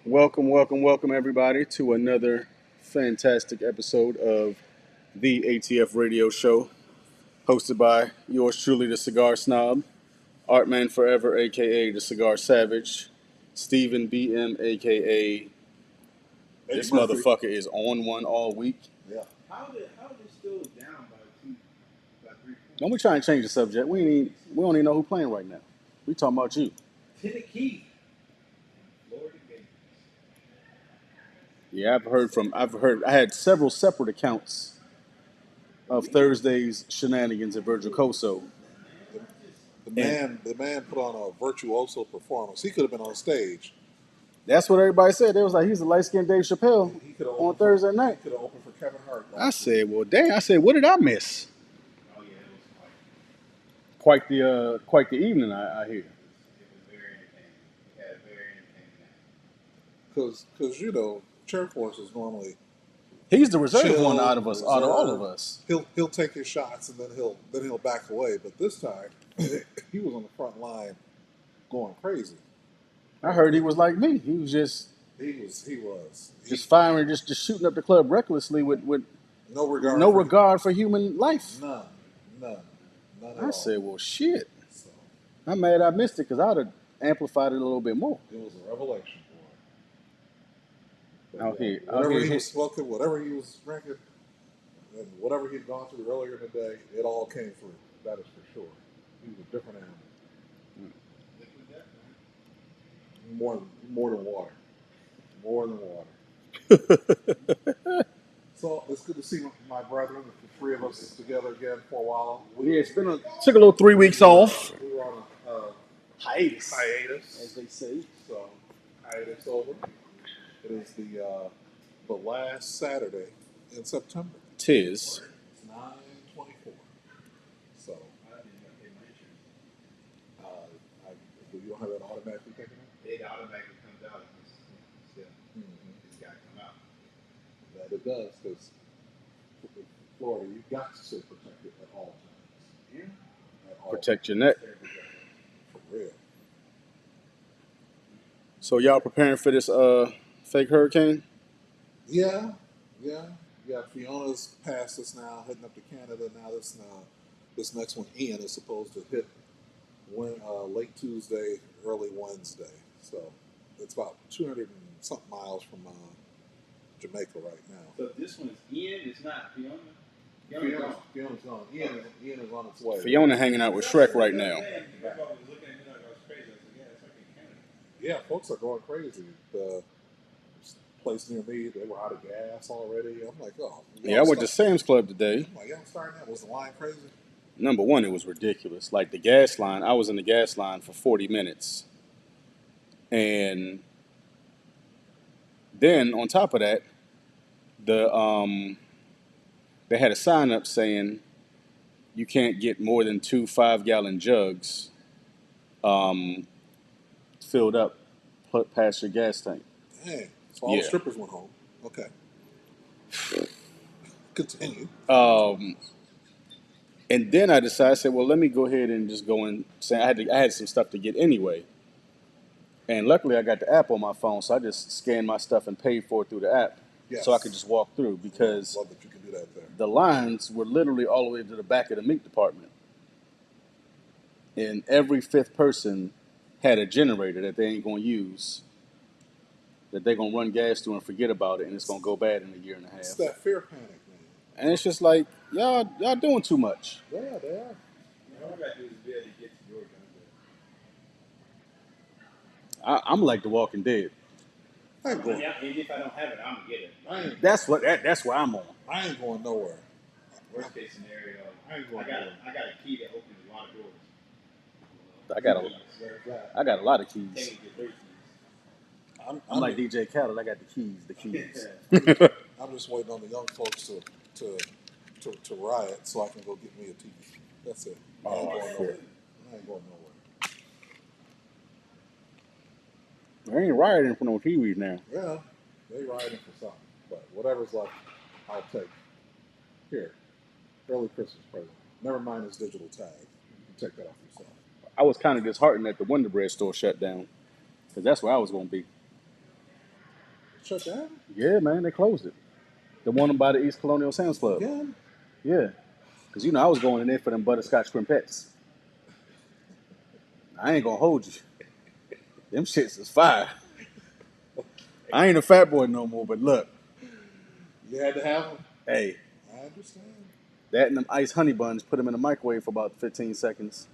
Welcome, welcome, welcome, everybody, to another fantastic episode of the ATF Radio Show, hosted by yours truly, the Cigar Snob, Artman Forever, aka the Cigar Savage, Stephen BM, aka Eddie this Murphy. motherfucker is on one all week. Yeah. How they still down by 3 Don't we points? try and change the subject? We don't even know who's playing right now. We talking about you. Tennessee, Florida Gators. Yeah, I had several separate accounts of Thursday's shenanigans at Virgil Coso. The, the And man the man put on a virtuoso performance. He could have been on stage. that's what everybody said. They was like, he's a light skinned Dave Chappelle He could have on opened for Thursday night. Kevin Hart I last week. said, well, dang. I said, what did I miss? Oh yeah, it was Quite the evening, I hear. it was very entertaining. He had a very entertaining Because Chair Force is normally He's the reserve one chill, out of all of reserved. us. He'll take his shots and then he'll back away. But this time he was on the front line going crazy. I heard he was like me. He was just firing, just shooting up the club recklessly with no regard no for regard for human life. none, none, none at I all. said, well, shit. So I'm mad I missed it because I'd have amplified it a little bit more. it was a revelation for him. Out here, Whatever he was smoking, whatever he was drinking, and whatever he'd gone through earlier in the day, it all came through. That is for sure. He was a different animal. Liquid death, More than water. More than water. So it's good to see my brethren, the three of us together again for a while. Yeah, took a little 3 weeks off. We were on a Hiatus, hiatus. as they say. So hiatus over. It is the last Saturday in September. Tis. It's 9/24. So I didn't even pay my insurance. uh, you don't have that automatically taken out? It automatically comes out. Still, Mm-hmm. it's got to come out. That it does, because Florida, you've got to stay protected at all times. Yeah. At all Protect your neck. times. For real. So y'all preparing for this fake hurricane? Yeah, yeah. Fiona's past us now, heading up to Canada now. This next one, Ian, is supposed to hit late Tuesday, early Wednesday. So it's about 200 and something miles from Jamaica right now. So this one is Ian. It's not Fiona. Fiona's gone. Fiona's gone. Ian is on its way. Fiona hanging out with Shrek right now. Everybody was looking at me like I was crazy. I said, "Yeah, it's like in Canada." Yeah, folks are going crazy. The place near me, they were out of gas already. I'm like, oh. Yeah, I went to Sam's Club today. I'm like, y'all starting that? Was the line crazy? Number one, it was ridiculous. Like the gas line, I was in the gas line for 40 minutes. And then on top of that, they had a sign up saying you can't get more than 2 5-gallon jugs filled up past your gas tank. Dang. So all the Yeah. strippers went home. Okay. Continue. And then I decided, I said, well, let me go ahead and just go and say I had some stuff to get anyway. And luckily, I got the app on my phone, so I just scanned my stuff and paid for it through the app, Yes. so I could just walk through because Love that you can do that there. the lines were literally all the way to the back of the meat department, and every fifth person had a generator that they ain't gonna use, that they're gonna run gas through and forget about it, and it's gonna go bad in a year and a It's half. that fear panic, man. And it's just like y'all doing too much. Yeah, they are. All I got to do is be able to get to Georgia. I'm like The Walking Dead. I ain't going. Yeah, and if I don't have it, I'm gonna get it. That's where I'm on. I ain't going nowhere. Worst case scenario, I ain't I going got nowhere. a key that opens a lot of doors. I got Where's that? a lot of keys. Technically, 3 keys. I'm like DJ Khaled. I got the keys. I'm just waiting on the young folks to riot so I can go get me a TV. That's it. I ain't Oh, going shit. nowhere. I ain't going nowhere. There ain't rioting for no TVs now. Yeah, they rioting for something, but whatever's left, I'll take. Here, early Christmas present. Never mind this digital tag. You can take that off yourself. I was kind of disheartened that the Wonder Bread store shut down because that's where I was going to be. Shut down Yeah, man, they closed it. The one by the East Colonial Sam's Club. again? Yeah, because I was going in there for them butterscotch crimpets. I ain't gonna hold you. Them shits is fire. I ain't a fat boy no more, but look, You had to have them. hey, I understand. that and them iced honey buns, put them in the microwave for about 15 seconds.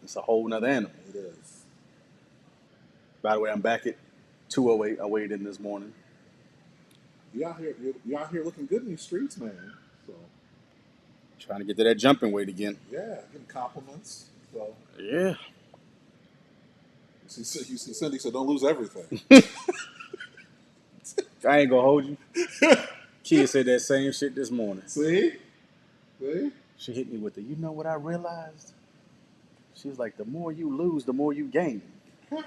It's a whole nother animal. It is. By the way, I'm back at 208. I weighed in this morning. You out here looking good in these streets, man. So Trying to get to that jumping weight again. yeah, getting compliments. So Yeah. you see Cindy said, "Don't lose everything." I ain't gonna hold you. Kia said that same shit this morning. See. She hit me with the, you know what I realized? She was like, the more you lose, the more you gain. And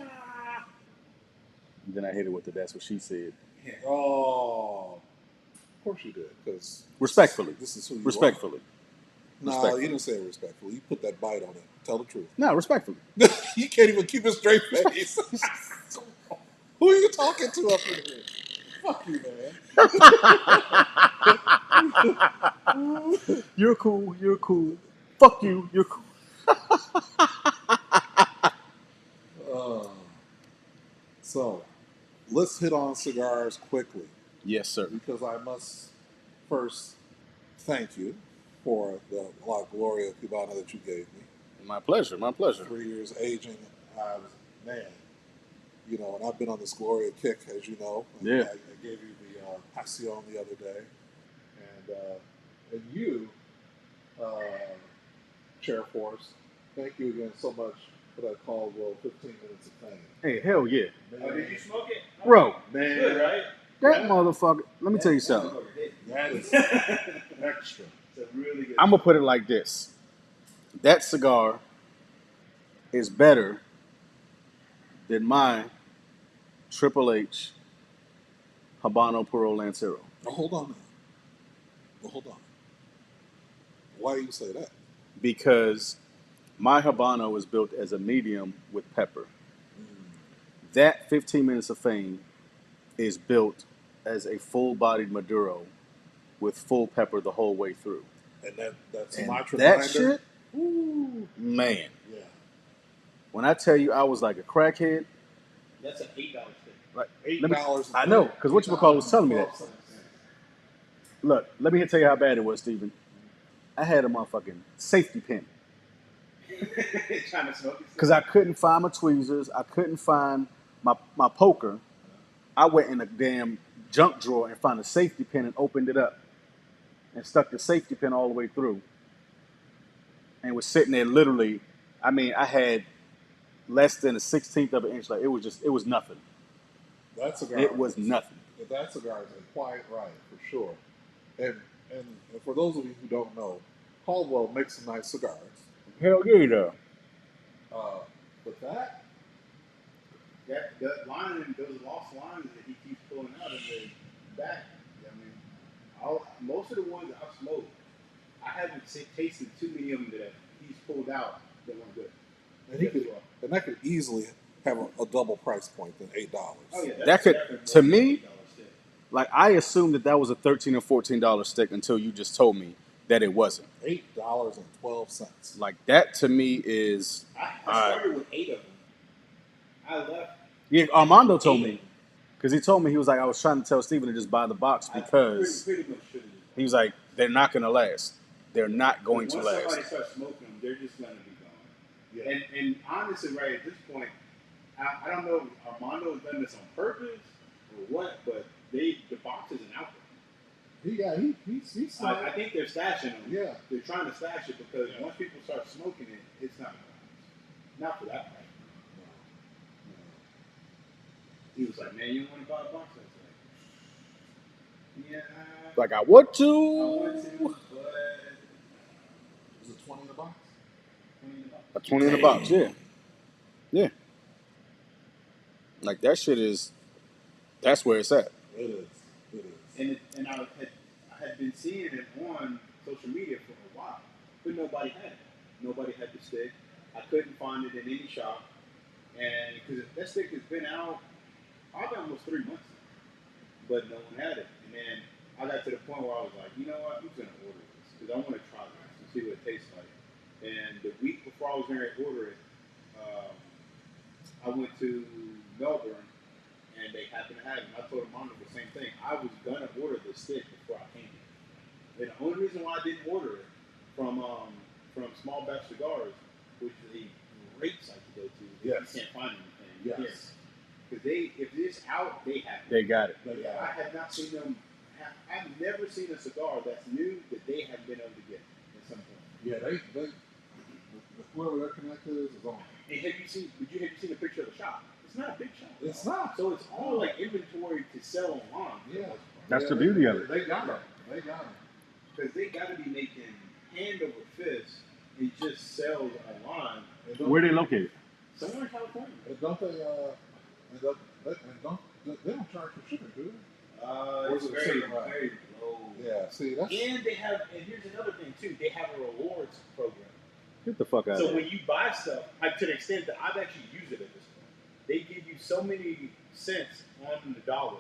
then I hit her with the, that's what she said. Oh, of course you did, because Respectfully. this is who you Respectfully. are. No, Respectfully. you didn't say it respectfully. You put that bite on it. Tell the truth. No, respectfully. You can't even keep a straight face. Who are you talking to up in here? Fuck you, man. You're cool. You're cool. Fuck you. You're cool. So, let's hit on cigars quickly, Yes, sir. because I must first thank you for the La Gloria Cubana that you gave me. My pleasure. My pleasure. 3 years aging, man, and I've been on this Gloria kick, as you know. Yeah. I gave you the Passion the other day, and you, Chair Force, thank you again so much for that Caldwell 15 minutes of fame. Hey, hell yeah. Oh, did you smoke it? Bro, Man, Good, right? that Yeah. motherfucker, let me tell you something. that is It's extra. a really good. I'm going to put it like this. That cigar is better than my Triple H Habano Puro Lancero. Now, hold on now. Well, hold on. Why do you say that? Because my Habano is built as a medium with pepper. That 15 minutes of fame is built as a full-bodied Maduro with full pepper the whole way through. And that's And Sumatra that binder. shit, Ooh. man. Yeah. When I tell you I was like a crackhead, That's an $8 stick. like $8. I know, because whatchamacallit was telling me that. $8.12. Look, let me tell you how bad it was, Steven. I had a motherfucking safety pin Trying to smoke it. because I couldn't find my tweezers. I couldn't find my poker. I went in a damn junk drawer and found a safety pin and opened it up and stuck the safety pin all the way through and was sitting there literally. I mean, I had less than a 16th of an inch. Like it was nothing. That cigar. It was nothing. That cigar is a quiet riot for sure. And for those of you who don't know, Caldwell makes some nice cigars. Hell yeah, though. But that, That line, those lost lines that he keeps pulling out of the back. I mean, most of the ones I've smoked, I haven't tasted too many of them that he's pulled out that weren't good. and that could easily have a double price point than $8. Oh yeah, That could, definitely to more me, than $8 stick. like I assumed that was a $13 or $14 stick until you just told me that it wasn't. $8.12. Like that to me is. I started with 8 of them. I left. Yeah, Armando told 8 me of them. because he told me he was like I was trying to tell Steven to just buy the box because Pretty much should have. he was like they're not going to last. They're not going to Once last. somebody starts smoking them, they're just going to be gone. Yeah. And honestly, right at this point, I don't know if Armando has done this on purpose or what, but the box isn't out there. He's I think they're stashing them. Yeah. They're trying to stash it because once people start smoking it, it's not going to last. Not for that price. He was like, man, you don't want to buy a box? I was like, yeah. Like I want I to. want to, but Is it 20 in the box? A 20 in the box, yeah. Yeah. Like that shit is. That's where it's at. It is. And I had been seeing it on social media for a while, but nobody had it. Nobody had the stick. I couldn't find it in any shop, and because that stick has been out probably almost 3 months now. but no one had it. And then I got to the point where I was like, you know what, I'm just gonna order this because I want to try this and see what it tastes like. And the week before I was going to order it, um, I went to Melbourne and they happened to have it. And I told Monica the same thing. I was gonna order the stick before I came here. And the only reason why I didn't order it from Small Batch Cigars, which is a great site to go to, if Yes. you can't find anything. Yes. Because if it's out, they have it. They got it. They got I have not seen them. I've never seen a cigar that's new that they haven't been able to get at some point. Yeah, they whoever their connector is on. And have you seen a picture of the shop? It's not a big shop. It's not. So it's all like inventory to sell online. Yeah. That's Yeah, the beauty of it. They got it. They got it. Because they got to be making hand over fist and just sell online. And don't- Where they located? Somewhere in California. And don't they? They don't charge for shipping, do they? It's Where's it very, sitting at? very low. Yeah. See, that's And here's another thing too. They have a rewards program. Get the fuck out So of here. when you buy stuff, like to the extent that I've actually used it at this point, they give you so many cents on the dollar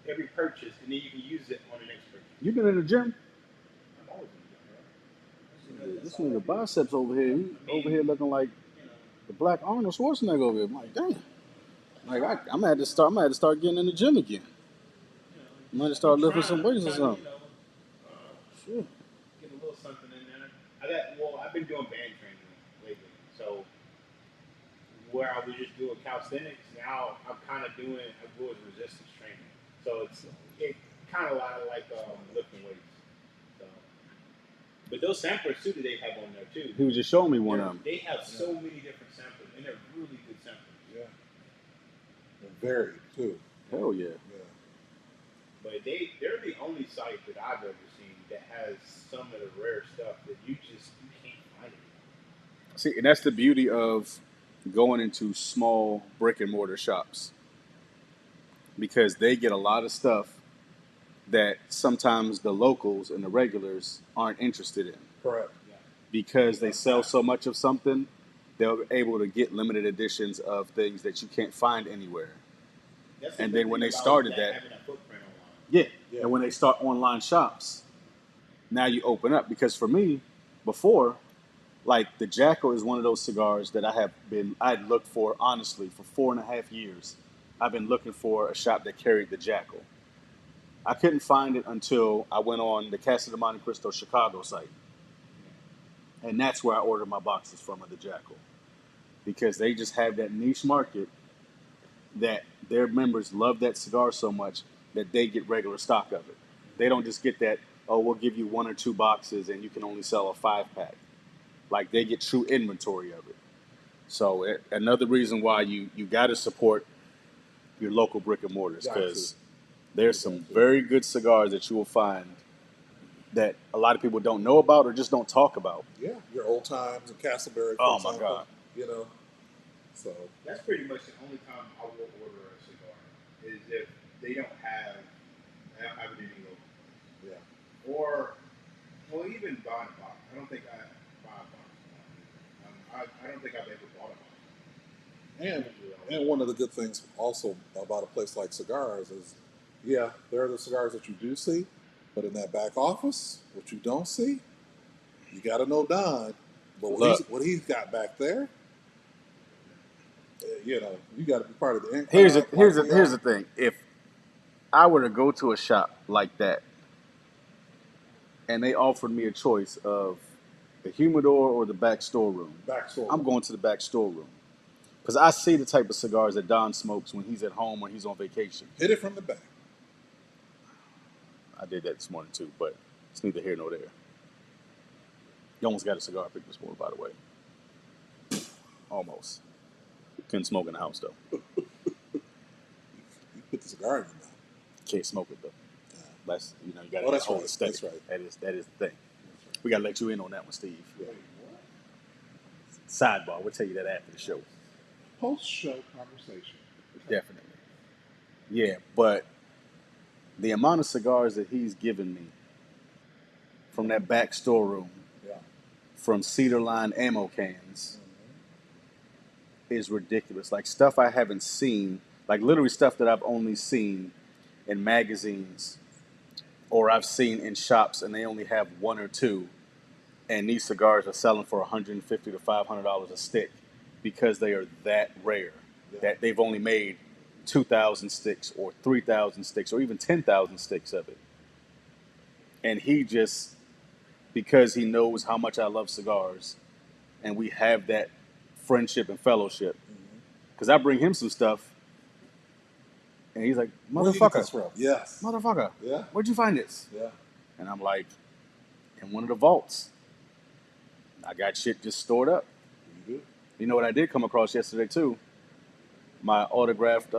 every purchase, and then you can use it on the next purchase. You been in the gym? I'm always in the gym, This nigga biceps over here. He over here looking like you know. the black Arnold Schwarzenegger over here. I'm like, damn. Like I'm gonna have to start getting in the gym again. I'm gonna start lifting some weights or something. Sure. Get a little something in there. I've been doing band training lately. So where I was just doing calisthenics, now I'm kind of doing resistance training. So it kind of like lifting weights. So, but those samplers too that they have on there too. He was just showing me one of them. They have so many different samplers, and they're really good samplers. yeah. And varied too. Hell yeah. Yeah. But they're the only site that I've ever seen that has some of the rare stuff that you can't find it. See, and that's the beauty of going into small brick and mortar shops, because they get a lot of stuff that sometimes the locals and the regulars aren't interested in, Correct. because they sell so much of something. They're able to get limited editions of things that you can't find anywhere. That's the And good then when thing they about started that- having a footprint online. Yeah. Yeah. And when they start online shops, now you open up. Because for me, before, like the Jackal is one of those cigars that I'd looked for, honestly, for 4.5 years. I've been looking for a shop that carried the Jackal. I couldn't find it until I went on the Casa de Monte Cristo Chicago site. And that's where I ordered my boxes from, of the Jackal. Because they just have that niche market that their members love that cigar so much that they get regular stock of it. They don't just get that, oh, we'll give you 1 or 2 boxes and you can only sell a 5-pack. Like, they get true inventory of it. So another reason why you got to support your local brick and mortars, Got to. because there's some very good cigars that you will find that a lot of people don't know about or just don't talk about. Yeah. Your old times in Castleberry. For Oh, my example, God. You know. So That's pretty much the only time I will order a cigar is if they don't have it in any local. yeah. Or, well, even buying a box. I don't think I buy a box. I don't think I've ever bought a box. And one of the good things also about a place like Cigars is, yeah, there are the cigars that you do see, but in that back office, what you don't see, you got to know Don. But what he's got back there, you know, you got to be part of the. Here's the thing. If I were to go to a shop like that and they offered me a choice of the humidor or the back storeroom, backstory. I'm going to the back storeroom. Because I see the type of cigars that Don smokes when he's at home or he's on vacation. Hit it from the back. I did that this morning too, but it's neither here nor there. You almost got a cigar pick this morning, by the way. Almost. Couldn't smoke in the house, though. You put the cigar in your mouth. Can't smoke it, though. That's, you got Oh, to that's hold right. it steady. That's right. That is the thing. We got to let you in on that one, Steve. Yeah. Sidebar. We'll tell you that after the show. Post-show conversation. Definitely. Yeah, but the amount of cigars that he's given me from that back storeroom, Yeah. from Cedar Line ammo cans, is ridiculous. Like stuff I haven't seen, like literally stuff that I've only seen in magazines, or I've seen in shops, and they only have one or two, and these cigars are selling for $150 to $500 a stick because they are that rare Yeah. that they've only made 2,000 sticks or 3,000 sticks or even 10,000 sticks of it. And he just, because he knows how much I love cigars, and we have that friendship and fellowship. Because I bring him some stuff, and he's like, Where you get this "Motherfucker, from? Yes. motherfucker, Yeah. where'd you find this?" Yeah. And I'm like, "In one of the vaults. I got shit just stored up." You do. You know what I did come across yesterday too? My autographed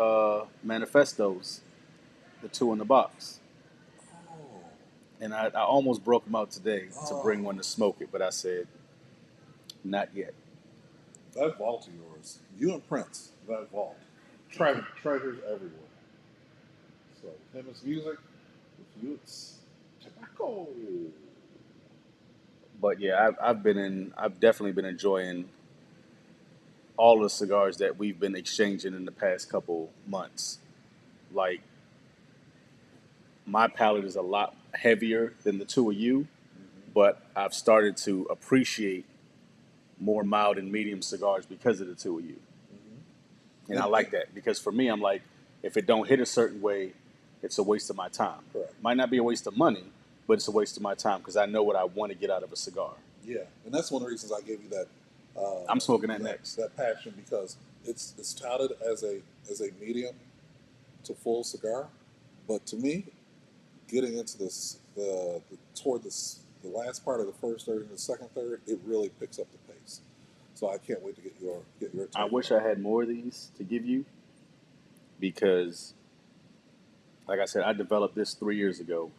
manifestos, the two in the box. Oh. And I almost broke them out today to bring Oh. one to smoke it, but I said, not yet. That vault of yours, you and Prince, that vault, treasures everywhere. So with him it's music, with you it's tobacco. But yeah, I've definitely been enjoying all the cigars that we've been exchanging in the past couple months. Like, my palate is a lot heavier than the two of you, but I've started to appreciate more mild and medium cigars because of the two of you. And I like that because for me, I'm like, if it don't hit a certain way, it's a waste of my time. Correct. Might not be a waste of money, but it's a waste of my time because I know what I want to get out of a cigar. Yeah, and that's one of the reasons I gave you that. I'm smoking that next. That passion because it's touted as a medium to full cigar, but to me, getting into this toward this the last part of the first third and the second third, it really picks up the pace. So I can't wait to get your I take wish on I had more of these to give you because, like I said, I developed this 3 years ago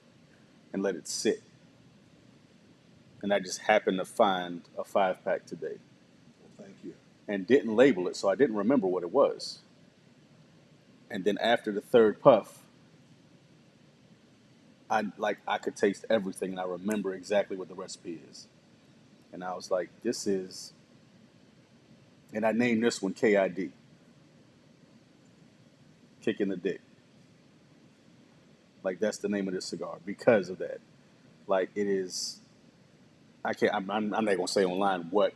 and let it sit. And I just happened to find a 5-pack today it. Well, thank you. and didn't label it, so I didn't remember what it was. And then after the third puff, I could taste everything and I remember exactly what the recipe is. And I was like, this is, and I named this one KID, Kicking the Dick. Like, that's the name of this cigar because of that. Like, it is, I'm not going to say online what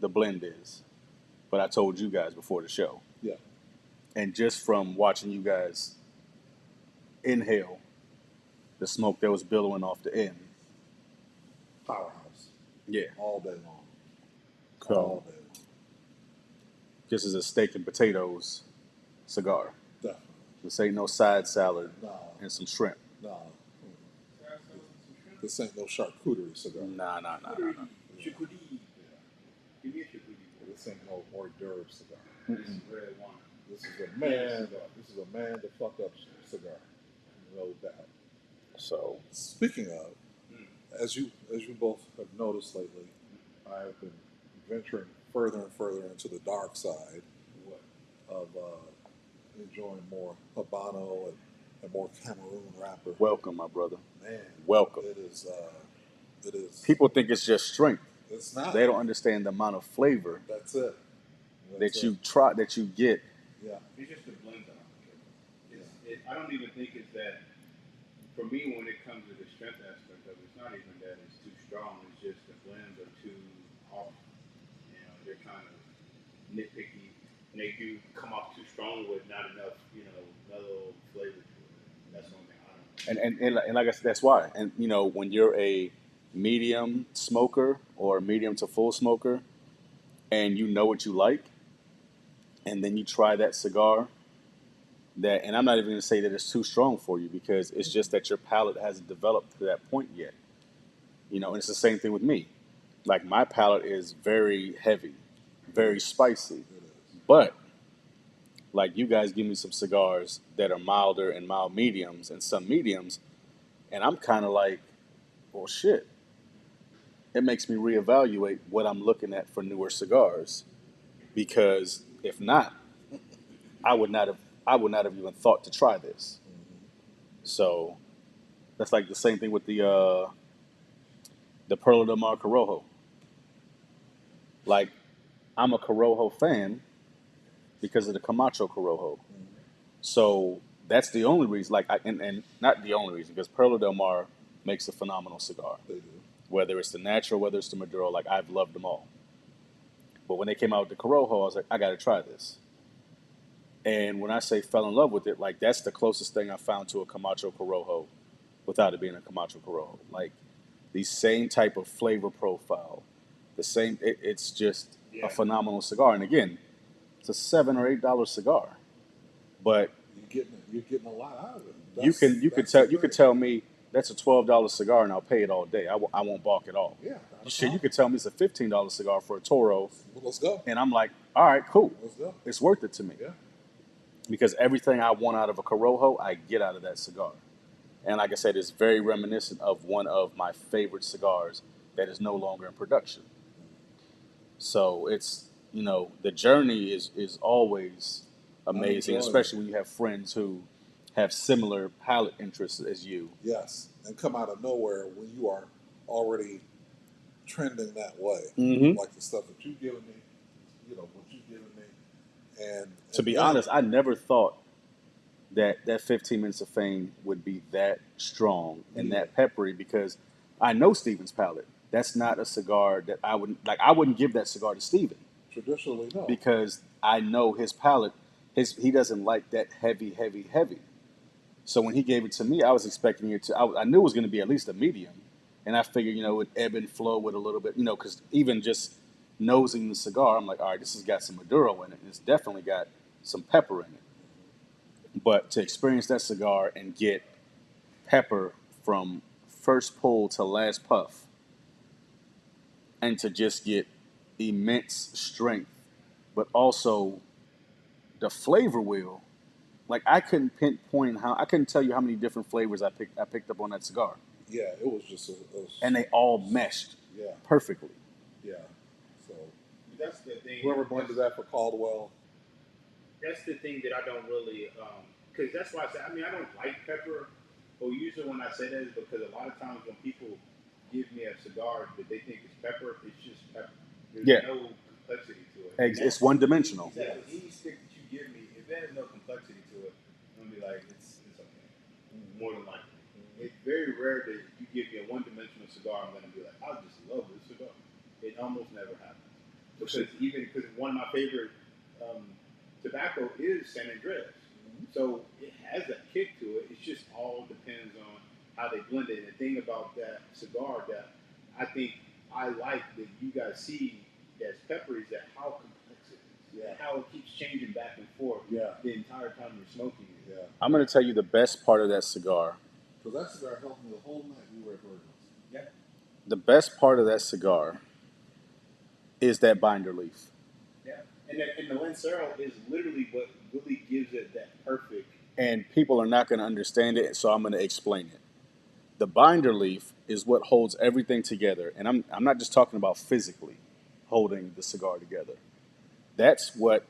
the blend is, but I told you guys before the show. Yeah. And just from watching you guys inhale the smoke that was billowing off the end. Powerhouse. Yeah. All day long. So, All day long. this is a steak and potatoes cigar. Definitely. This ain't no side salad No. and some shrimp. No. This ain't no charcuterie cigar. Nah. Chukudi. Give me a chukudi. This ain't no hors d'oeuvre cigar. This is red wine. This is a man. This is a man to fuck up cigar. No doubt. So, Speaking of, as you both have noticed lately, I've been venturing further and further into the dark side of enjoying more Habano and more Cameroon wrapper. welcome, my brother. Man, Welcome. It is. It is. People think it's just strength. It's not. They don't understand the amount of flavor That's it. that you try, that you get. Yeah. It's just the blend that I'm looking for. I don't even think it's that. For me, when it comes to the strength aspect of it, it's not even that it's too strong. It's just the blends are too off. You know, they're kind of nitpicky, and they do come off too strong with not enough, mellow flavor to it. That's one thing I don't. And like I said, that's why. And when you're a medium smoker or a medium to full smoker, and you know what you like, and then you try that cigar, and I'm not even going to say that it's too strong for you because it's just that your palate hasn't developed to that point yet. And it's the same thing with me. Like, my palate is very heavy, very spicy, It is. but like, you guys give me some cigars that are milder and mild mediums and some mediums, and I'm kind of like, well, shit. It makes me reevaluate what I'm looking at for newer cigars, because if not, I would not have even thought to try this. So that's like the same thing with the Perla del Mar Corojo. Like, I'm a Corojo fan because of the Camacho Corojo. So that's the only reason. Like, and not the only reason, because Perla Del Mar makes a phenomenal cigar. They do. Whether it's the natural, whether it's the Maduro, like I've loved them all. But when they came out with the Corojo, I was like, I got to try this. And when I say fell in love with it, like that's the closest thing I found to a Camacho Corojo, without it being a Camacho Corojo. Like the same type of flavor profile, the same. It's just a phenomenal cigar. And again, it's a $7 or $8 cigar, but You're getting a lot out of it. you could tell me that's a $12 cigar and I'll pay it all day. I won't balk at all. Yeah. Shit, you could tell me it's a $15 cigar for a Toro, Well, let's go. and I'm like, all right, cool. Let's go. It's worth it to me. Yeah. Because everything I want out of a Corojo, I get out of that cigar. And like I said, it's very reminiscent of one of my favorite cigars that is no longer in production. So it's, the journey is always amazing, enjoying especially when you have friends who have similar palate interests as you. Yes, and come out of nowhere when you are already trending that way, Mm-hmm. like the stuff that you've given me, what you've given me, and To be then- honest, I never thought that 15 Minutes of Fame would be that strong and that peppery, because I know Steven's palate. That's not a cigar that I wouldn't give that cigar to Steven, traditionally no, because I know his palate. He doesn't like that heavy. So when he gave it to me, I was expecting it to. I knew it was going to be at least a medium, and I figured it would ebb and flow with a little bit, because even just nosing the cigar, I'm like, all right, this has got some Maduro in it. It's definitely got some pepper in it. But to experience that cigar and get pepper from first pull to last puff, and to just get immense strength, but also the flavor wheel. Like I couldn't pinpoint I couldn't tell you how many different flavors I picked up on that cigar, yeah, it was just and they all meshed yeah, perfectly. yeah. So That's the thing. whoever blended that for Caldwell, That's the thing that I don't really, because that's why I say, I don't like pepper, but usually when I say that is because a lot of times when people give me a cigar that they think is pepper, it's just pepper. There's Yeah. no complexity to it. It's one dimensional. Exactly. Any stick that you give me, if there is no complexity to it, I'm gonna be like, it's okay. More than likely. It's very rare that you give me a one-dimensional cigar, I'm gonna be like, I just love this cigar. It almost never happens. Because one of my favorite tobacco is San Andreas. So it has that kick to it. It just all depends on how they blend it. And the thing about that cigar that I think I like that you guys see as pepper is that how complex it is. Yeah. And how it keeps changing back and forth Yeah. the entire time you're smoking it. yeah, I'm going to tell you the best part of that cigar. because that cigar helped me the whole night we were at Virgil's. Yeah. The best part of that cigar is that binder leaf. Yeah. And the Lancero is literally what really gives it that perfect. And people are not going to understand it, so I'm going to explain it. The binder leaf is what holds everything together, and I'm not just talking about physically holding the cigar together. That's what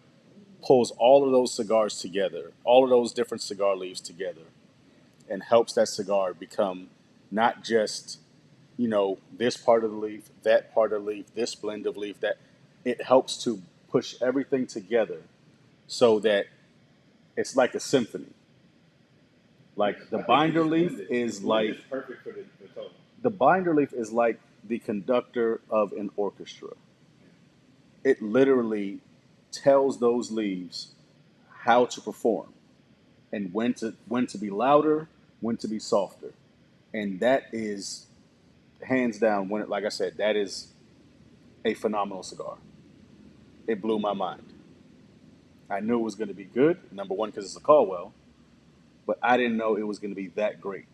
pulls all of those cigars together, all of those different cigar leaves together, and helps that cigar become not just, this part of the leaf, that part of the leaf, this blend of leaf, that it helps to push everything together so that it's like a symphony. Like the binder leaf is like perfect for the total. the binder leaf is like the conductor of an orchestra. It literally tells those leaves how to perform and when to be louder, when to be softer. And that is hands down like I said, that is a phenomenal cigar. It blew my mind. I knew it was going to be good, number one, because it's a Caldwell, but I didn't know it was going to be that great.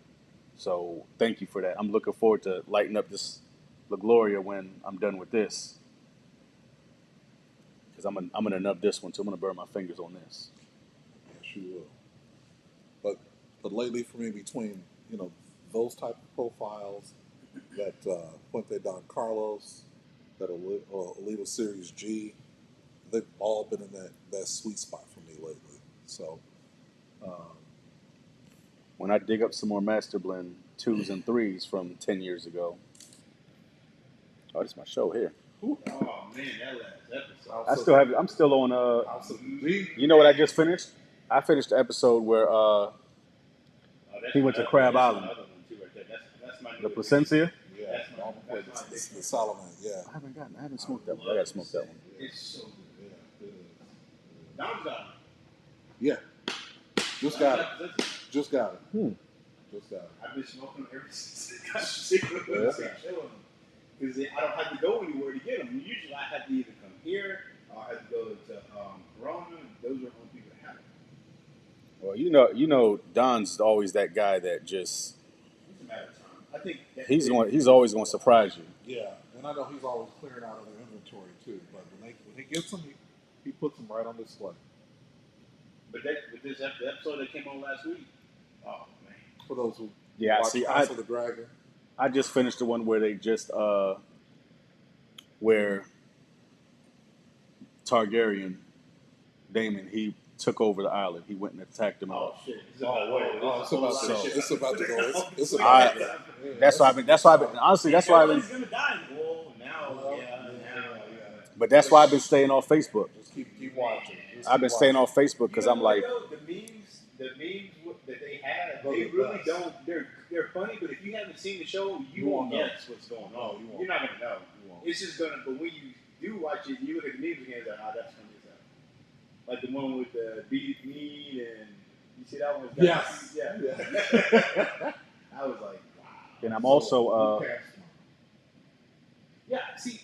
So thank you for that. I'm looking forward to lighting up this La Gloria when I'm done with this, because I'm gonna nub this one too. I'm gonna burn my fingers on this. Yes, you will. But lately, for me, between those type of profiles, that Puente Don Carlos, that Oliva Series G, they've all been in that sweet spot for me lately. So, When I dig up some more Master Blend 2s and 3s from 10 years ago. Oh, this is my show here. Oh man, that last episode. I'm still on House of the G, you know what I just finished? I finished the episode where he went to Crab Island. Another one too, right there. That's my The new Placencia. Yeah, That's my- almost that's like my the addiction. Solomon. Yeah, I haven't smoked that one. I gotta smoke that one. It's so good. yeah, it is. Dom's got Yeah, just got it. Just got it. Hmm. Just got it. I've been smoking them ever since it got sick with them. Yeah. Because I don't have to go anywhere to get them. Usually I have to either come here or I have to go to Corona. Those are the only people that have them. Well, you know, Don's always that guy that just It's a matter of time. I think that he's always going to surprise you. Yeah, and I know he's always clearing out of their inventory too. But when he gets them, he puts them right on display. But this episode that came on last week, oh man. For those who Yeah, watch see, House of the Dragon. I just finished the one where they just where Targaryen, Daemon, he took over the island. He went and attacked them Oh all. shit. Oh wait, it's about to go. It's about to go. It's about I- to go. Yeah, That's why I've been honestly. That's why I've been. He's gonna die. Well, now, yeah. But that's why I've been staying off Facebook. Just keep watching. Just I've been keep staying watching. off Facebook because I'm like, the memes that they have, Those they are the really best. don't. They're funny, but if you haven't seen the show, you You won't won't know. guess what's going No, on. you won't. You're not gonna know. You won't. It's just gonna. But when you do watch it, you look at the memes again, it's like, that's funny as hell. Like the one with the beat meat and you see that one? Yes. Yeah. Yeah. I was like, wow. and I'm also Who cast him? Yeah, see,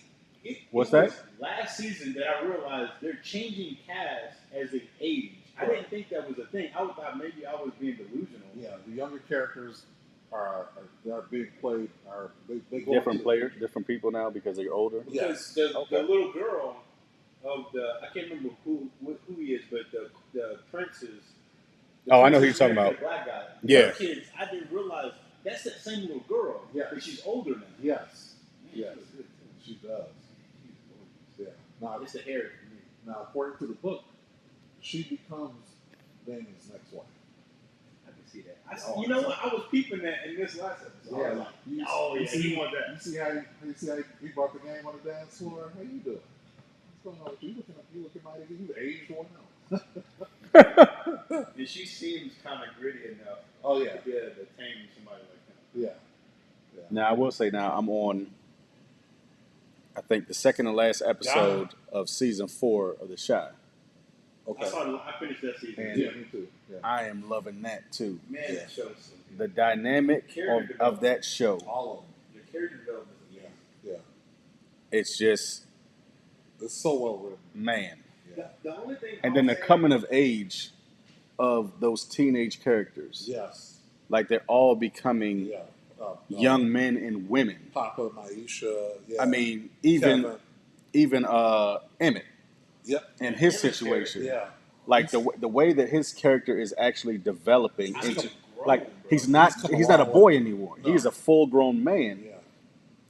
What's it was that? last season that I realized they're changing cast as they age. I didn't think that was a thing. I thought maybe I was being delusional. Yeah, the younger characters are being played. They go different to- players, different people now because they're older. Because Yes. the little girl of I can't remember who he is, but the princess. Oh, I know who you're talking the about. black guy. Yeah. Her kids, I didn't realize that's that same little girl. Yeah. But she's older now. Yes. Man, Yes. she looks good, too. She does. Yeah. Now, It's the hair for me. now, according to the book, she becomes Damon's next wife. I can see that. Oh, You know what? I was peeping that in this last episode. I was like, oh, yeah, he want that. You see how he brought the game on the dance floor? How you doing? What's going on with you? You looking mighty good. You aged one now. And she seems kind of gritty enough Oh yeah. to be able to tame somebody like him. Yeah. Now I will say, now I'm on, I think the second and last episode of season 4 of The Chi. Okay. I finished that season. And- Yeah, me too. Yeah. I am loving that too. Man, Yeah. that show's so good. The dynamic of that show, All of them. The character development is amazing. Yeah. it's just, It's so well written. man. Yeah. The only thing And then the coming of age of those teenage characters. Yes. Like they're all becoming Yeah. young men and women. Papa, Maisha. Yeah. I mean, even Kevin. Emmett Yep. and his Emmett's situation. Yeah. Like the way that his character is actually developing He's into, grown, like bro. he's not He's come a he's not a long boy way. anymore. No. He's a full grown man. Yeah.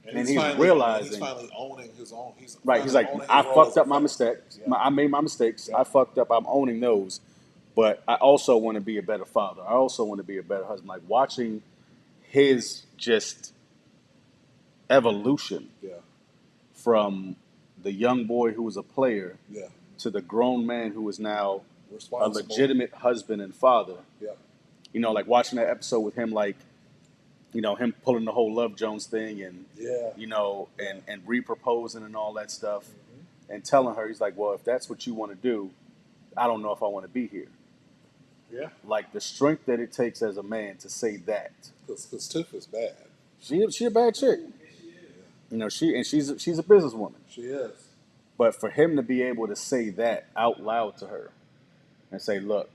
And he's finally, realizing- he's finally owning his own. Right. He's like, I fucked up my mistakes. Yeah. I made my mistakes. Yeah. I fucked up. I'm owning those. But I also want to be a better father. I also want to be a better husband. Like watching his just evolution Yeah. from the young boy who was a player Yeah. to the grown man who is now a Responsible. legitimate husband and father. Yeah. You know, like watching that episode with him, like, you know, him pulling the whole Love Jones thing and, Yeah. you know, and re-proposing and all that stuff and telling her, he's like, well, if that's what you want to do, I don't know if I want to be here. Yeah. Like the strength that it takes as a man to say that. Because Tiff is bad. She a bad chick. You know, she's a businesswoman. She is. But for him to be able to say that out loud to her and say, look,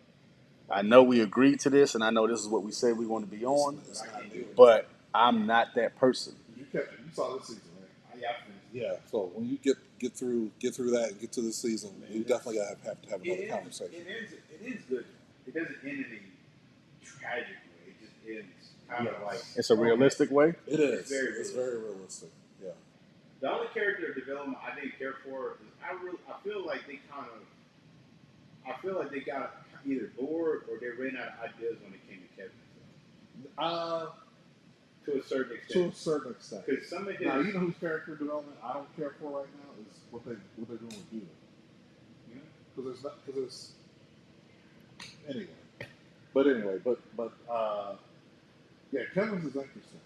I know we agreed to this and I know this is what we said we want to be on, It's not new. but I'm not that person. You saw this season, right? Yeah, I finished. Yeah. So when you get through that and get to this season, you definitely gotta have to have another conversation. It is good. It doesn't end in a tragic way. It just ends kind of like It's a realistic way. It is. very It's very realistic. Yeah. The only character development I didn't care for is I feel like they got either bored or they ran out of ideas when it came to Kevin. To a certain To a extent. certain extent. Because some of his Now you know whose character development I don't care for right now is what they're doing with Judah. Because Anyway, but yeah, Kevin's is interesting.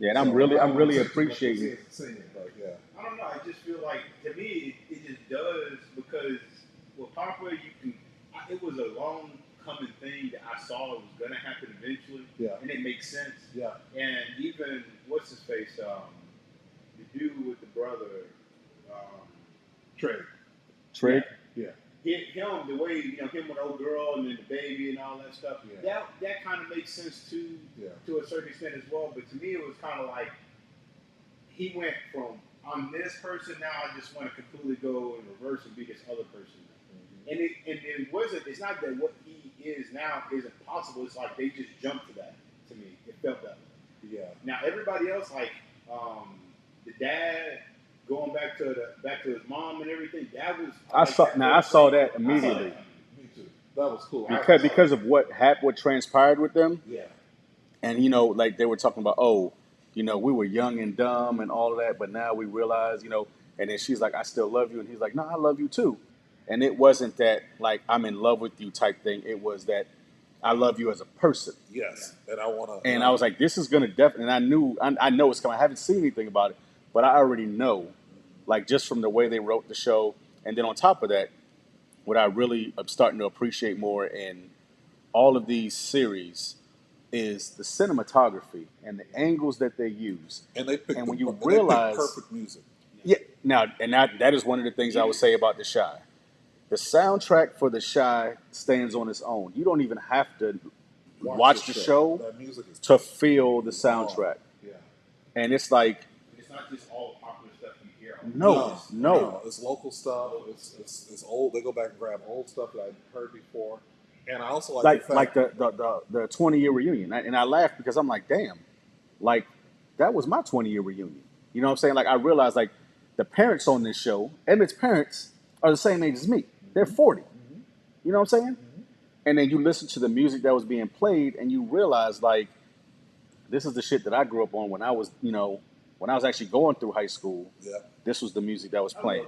Yeah, and So I'm I don't want really to take too much of appreciating. seeing it, but yeah, I don't know. I just feel like to me it just does because with Papa you can. It was a long coming thing that I saw it was gonna happen eventually, yeah, and it makes sense. yeah, And even what's his face, the dude with the brother, um, Trey, Trig. yeah, him the way him with the old girl and then the baby and all that stuff. Yeah. That kind of makes sense too, yeah, to a certain extent as well. But to me, it was kind of like he went from I'm this person now. I just want to completely go in reverse and be this other person. And it wasn't. It's not that what he is now isn't possible. It's like they just jumped to that. To me, it felt that way. yeah. Now everybody else, like the dad going back to his mom and everything. That was I saw that immediately Me too. That was cool. because of what transpired with them, yeah, and like they were talking about, oh, we were young and dumb and all of that, but now we realize, and then she's like, I still love you, and he's like, no, I love you too, and it wasn't that like I'm in love with you type thing. It was that I love you as a person. yes, and I want to. And I was like, this is gonna definitely. And I know it's coming. I haven't seen anything about it, but I already know, like just from the way they wrote the show, and then on top of that, what I really am starting to appreciate more in all of these series is the cinematography and the angles that they use. And they picked And when the, you and they realize, picked perfect music. yeah, now and that is one of the things I would say about The Chi. The soundtrack for The Chi stands on its own. You don't even have to watch the show That music is to feel the soundtrack. yeah. And it's like, it's not just all popular stuff you hear. no. It's local stuff. It's old. They go back and grab old stuff that I've heard before. And I also like the fact the 20-year reunion. And I laughed because I'm like, damn, like that was my 20-year reunion. You know what I'm saying? Like I realized like the parents on this show, Emmett's parents are the same age as me. They're 40. You know what I'm saying? And then you listen to the music that was being played and you realize like this is the shit that I grew up on when I was, when I was actually going through high school. yeah, This was the music that was playing.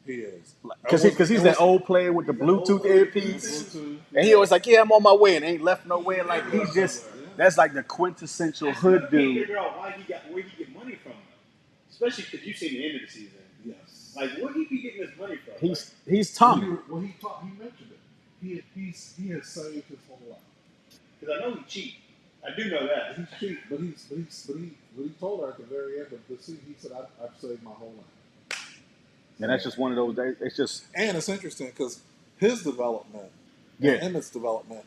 he is. Because he's that old player with the Bluetooth earpiece. And he always like, yeah, I'm on my way, and ain't left nowhere. Like he's just that's like the quintessential hood dude. Figure out where he get money from, especially because you've seen the end of the season. Yes. Like where he be getting his money from? He's Tommy. Well, he mentioned it. He has saved his whole life. Because I know he cheat. I do know that. He's cheap, but he told her at the very end of the season, he said, I've saved my whole life. And that's just one of those days. It's just And it's interesting because his development Yeah. and Emmett's development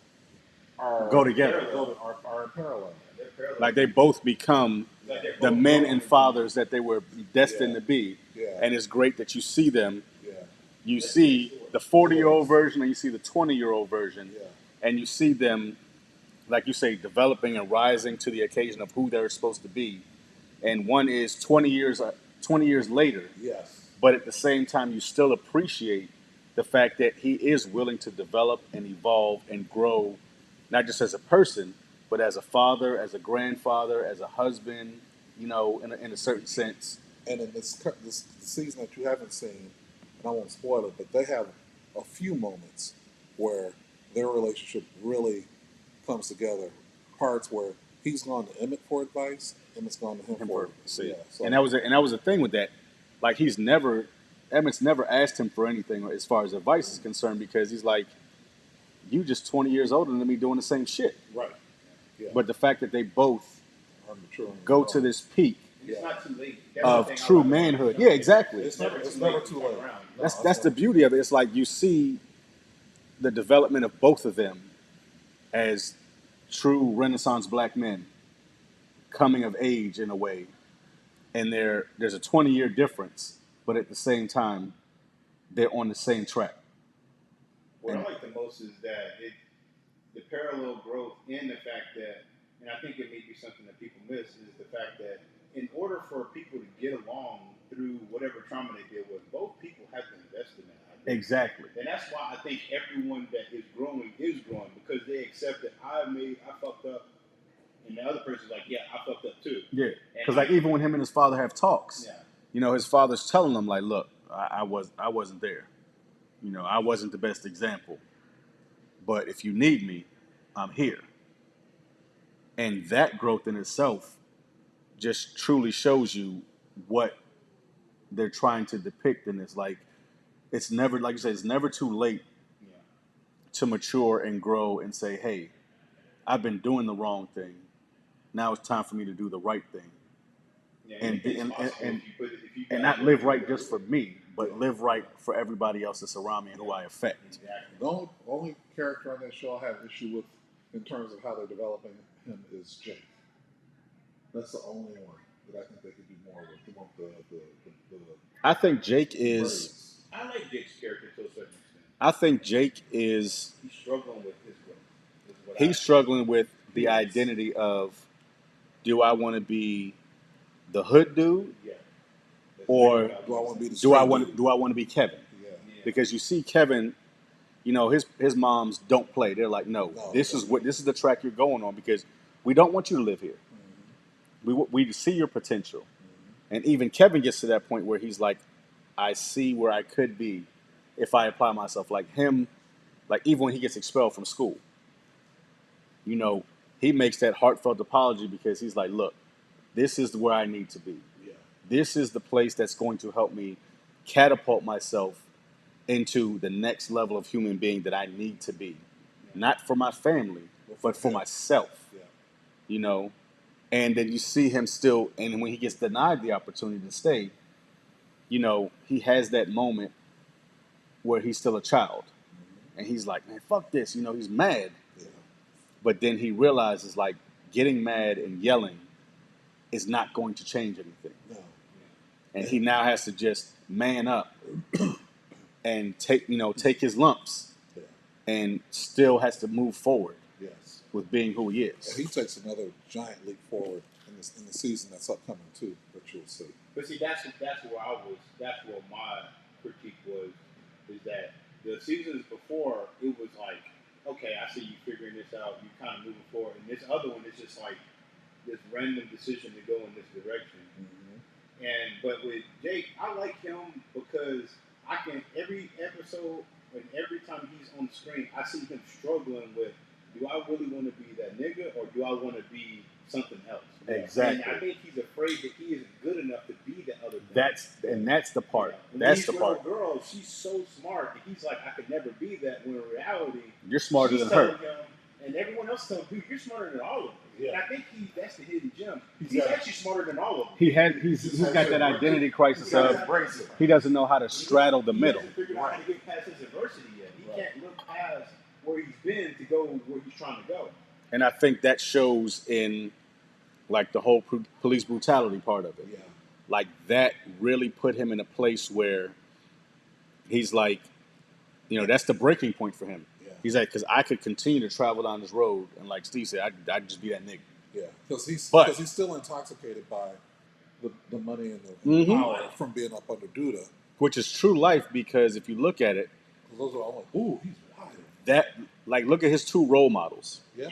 Go together. Are in parallel. Like they both become the men and fathers that they were destined to be. Yeah. And it's great that you see them. Yeah. You see the 40-year-old version and you see the 20-year-old version. Yeah. And you see them, like you say, developing and rising to the occasion of who they're supposed to be. And one is 20 years later. Yes. But at the same time, you still appreciate the fact that he is willing to develop and evolve and grow, not just as a person, but as a father, as a grandfather, as a husband, in a certain sense. And in this season that you haven't seen, and I won't spoil it, but they have a few moments where their relationship really comes together. Parts where he's gone to Emmett for advice, Emmett's gone to him for advice. Yeah, so, and that was the thing with that. Like Emmett's never asked him for anything as far as advice is concerned because he's like, you just 20 years older than me doing the same shit. right. Yeah. But the fact that they both are mature go to this peak It's not too late. of true manhood. Yeah, exactly. It's never too late. That's the beauty of it. It's like you see the development of both of them as true Renaissance black men coming of age in a way. And there's a 20-year difference, but at the same time, they're on the same track. What I like the most is that the parallel growth in the fact that, and I think it may be something that people miss, is the fact that in order for people to get along through whatever trauma they deal with, both people have to invest in that. Exactly. And that's why I think everyone that is growing because they accept that I fucked up, and the other person's like, yeah, I fucked up too. Yeah, because like even when him and his father have talks, his father's telling him like, look, I wasn't there. I wasn't the best example. but if you need me, I'm here. And that growth in itself just truly shows you what they're trying to depict in this. Like, it's never, like you said, it's never too late Yeah. to mature and grow and say, hey, I've been doing the wrong thing. Now it's time for me to do the right thing. Yeah, And anything's possible if you put if you and got not live it. right just for me, but live right for everybody else that's around me and who I affect. Exactly. The only character on that show I have issue with in terms of how they're developing him is Jake. That's the only one that I think they could do more with. The one the I think Jake is. braids. I like Jake's character to a certain extent. I think Jake is. He's struggling with his growth. Is what He's struggling with the Yes. identity of, do I want to be the hood dude, Yeah. or That's Do I want to be the do I straight want dude? do I want to be Kevin? Yeah. Yeah. Because you see Kevin, you know, his moms don't play. They're like, no, No, this no. is the track you're going on because we don't want you to live here. Mm-hmm. We see your potential. And even Kevin gets to that point where he's like, I see where I could be if I apply myself. Like him, like even when he gets expelled from school, you know, he makes that heartfelt apology because he's like, look, this is where I need to be. Yeah. This is the place that's going to help me catapult myself into the next level of human being that I need to be. Not for my family, but for him. myself, Yeah. you know. And then you see him still, and when he gets denied the opportunity to stay, you know, he has that moment where he's still a child. And he's like, man, fuck this. You know, he's mad. Yeah. But then he realizes, like, getting mad and yelling is not going to change anything. No. And he now has to just man up and take his lumps Yeah. and still has to move forward Yes. with being who he And is. he takes another giant leap forward in the season that's upcoming too, that you'll see. But see, that's where my critique was, is that the seasons before it was like, okay, I see you figuring this out, you kind of moving forward, and this other one is just like this random decision to go in this direction. But with Jake, I like him because I can every episode and every time he's on the screen, I see him struggling with, do I really want to be that nigga or do I want to be something else? Exactly. And I think he's afraid that he isn't good enough to be the other thing. That's the part. And That's these the little part. girl, she's so smart, and he's like, I could never be that. When in reality, You're smarter she's than her. telling him, and everyone else telling him, dude, you're smarter than all of them. Yeah. And I think that's the hidden gem. He's Yeah. actually smarter than all of them. He's got that identity crisis of embrace it. he doesn't know how to straddle the middle. He hasn't figured out how to get past his adversity yet. He can't look past where he's been to go where he's trying to go. And I think that shows in like the whole police brutality part of it. Yeah. Like that really put him in a place where he's like, you know, that's the breaking point for him. Yeah. He's like, because I could continue to travel down this road, and like Steve said, I'd just be that nigga. Yeah. Because he's But- still intoxicated by the money and the Mhm. power from being up under Duda. Which is true life because if you look at it, Those are all like, ooh, he's wild. that like look at his two role models. Yeah.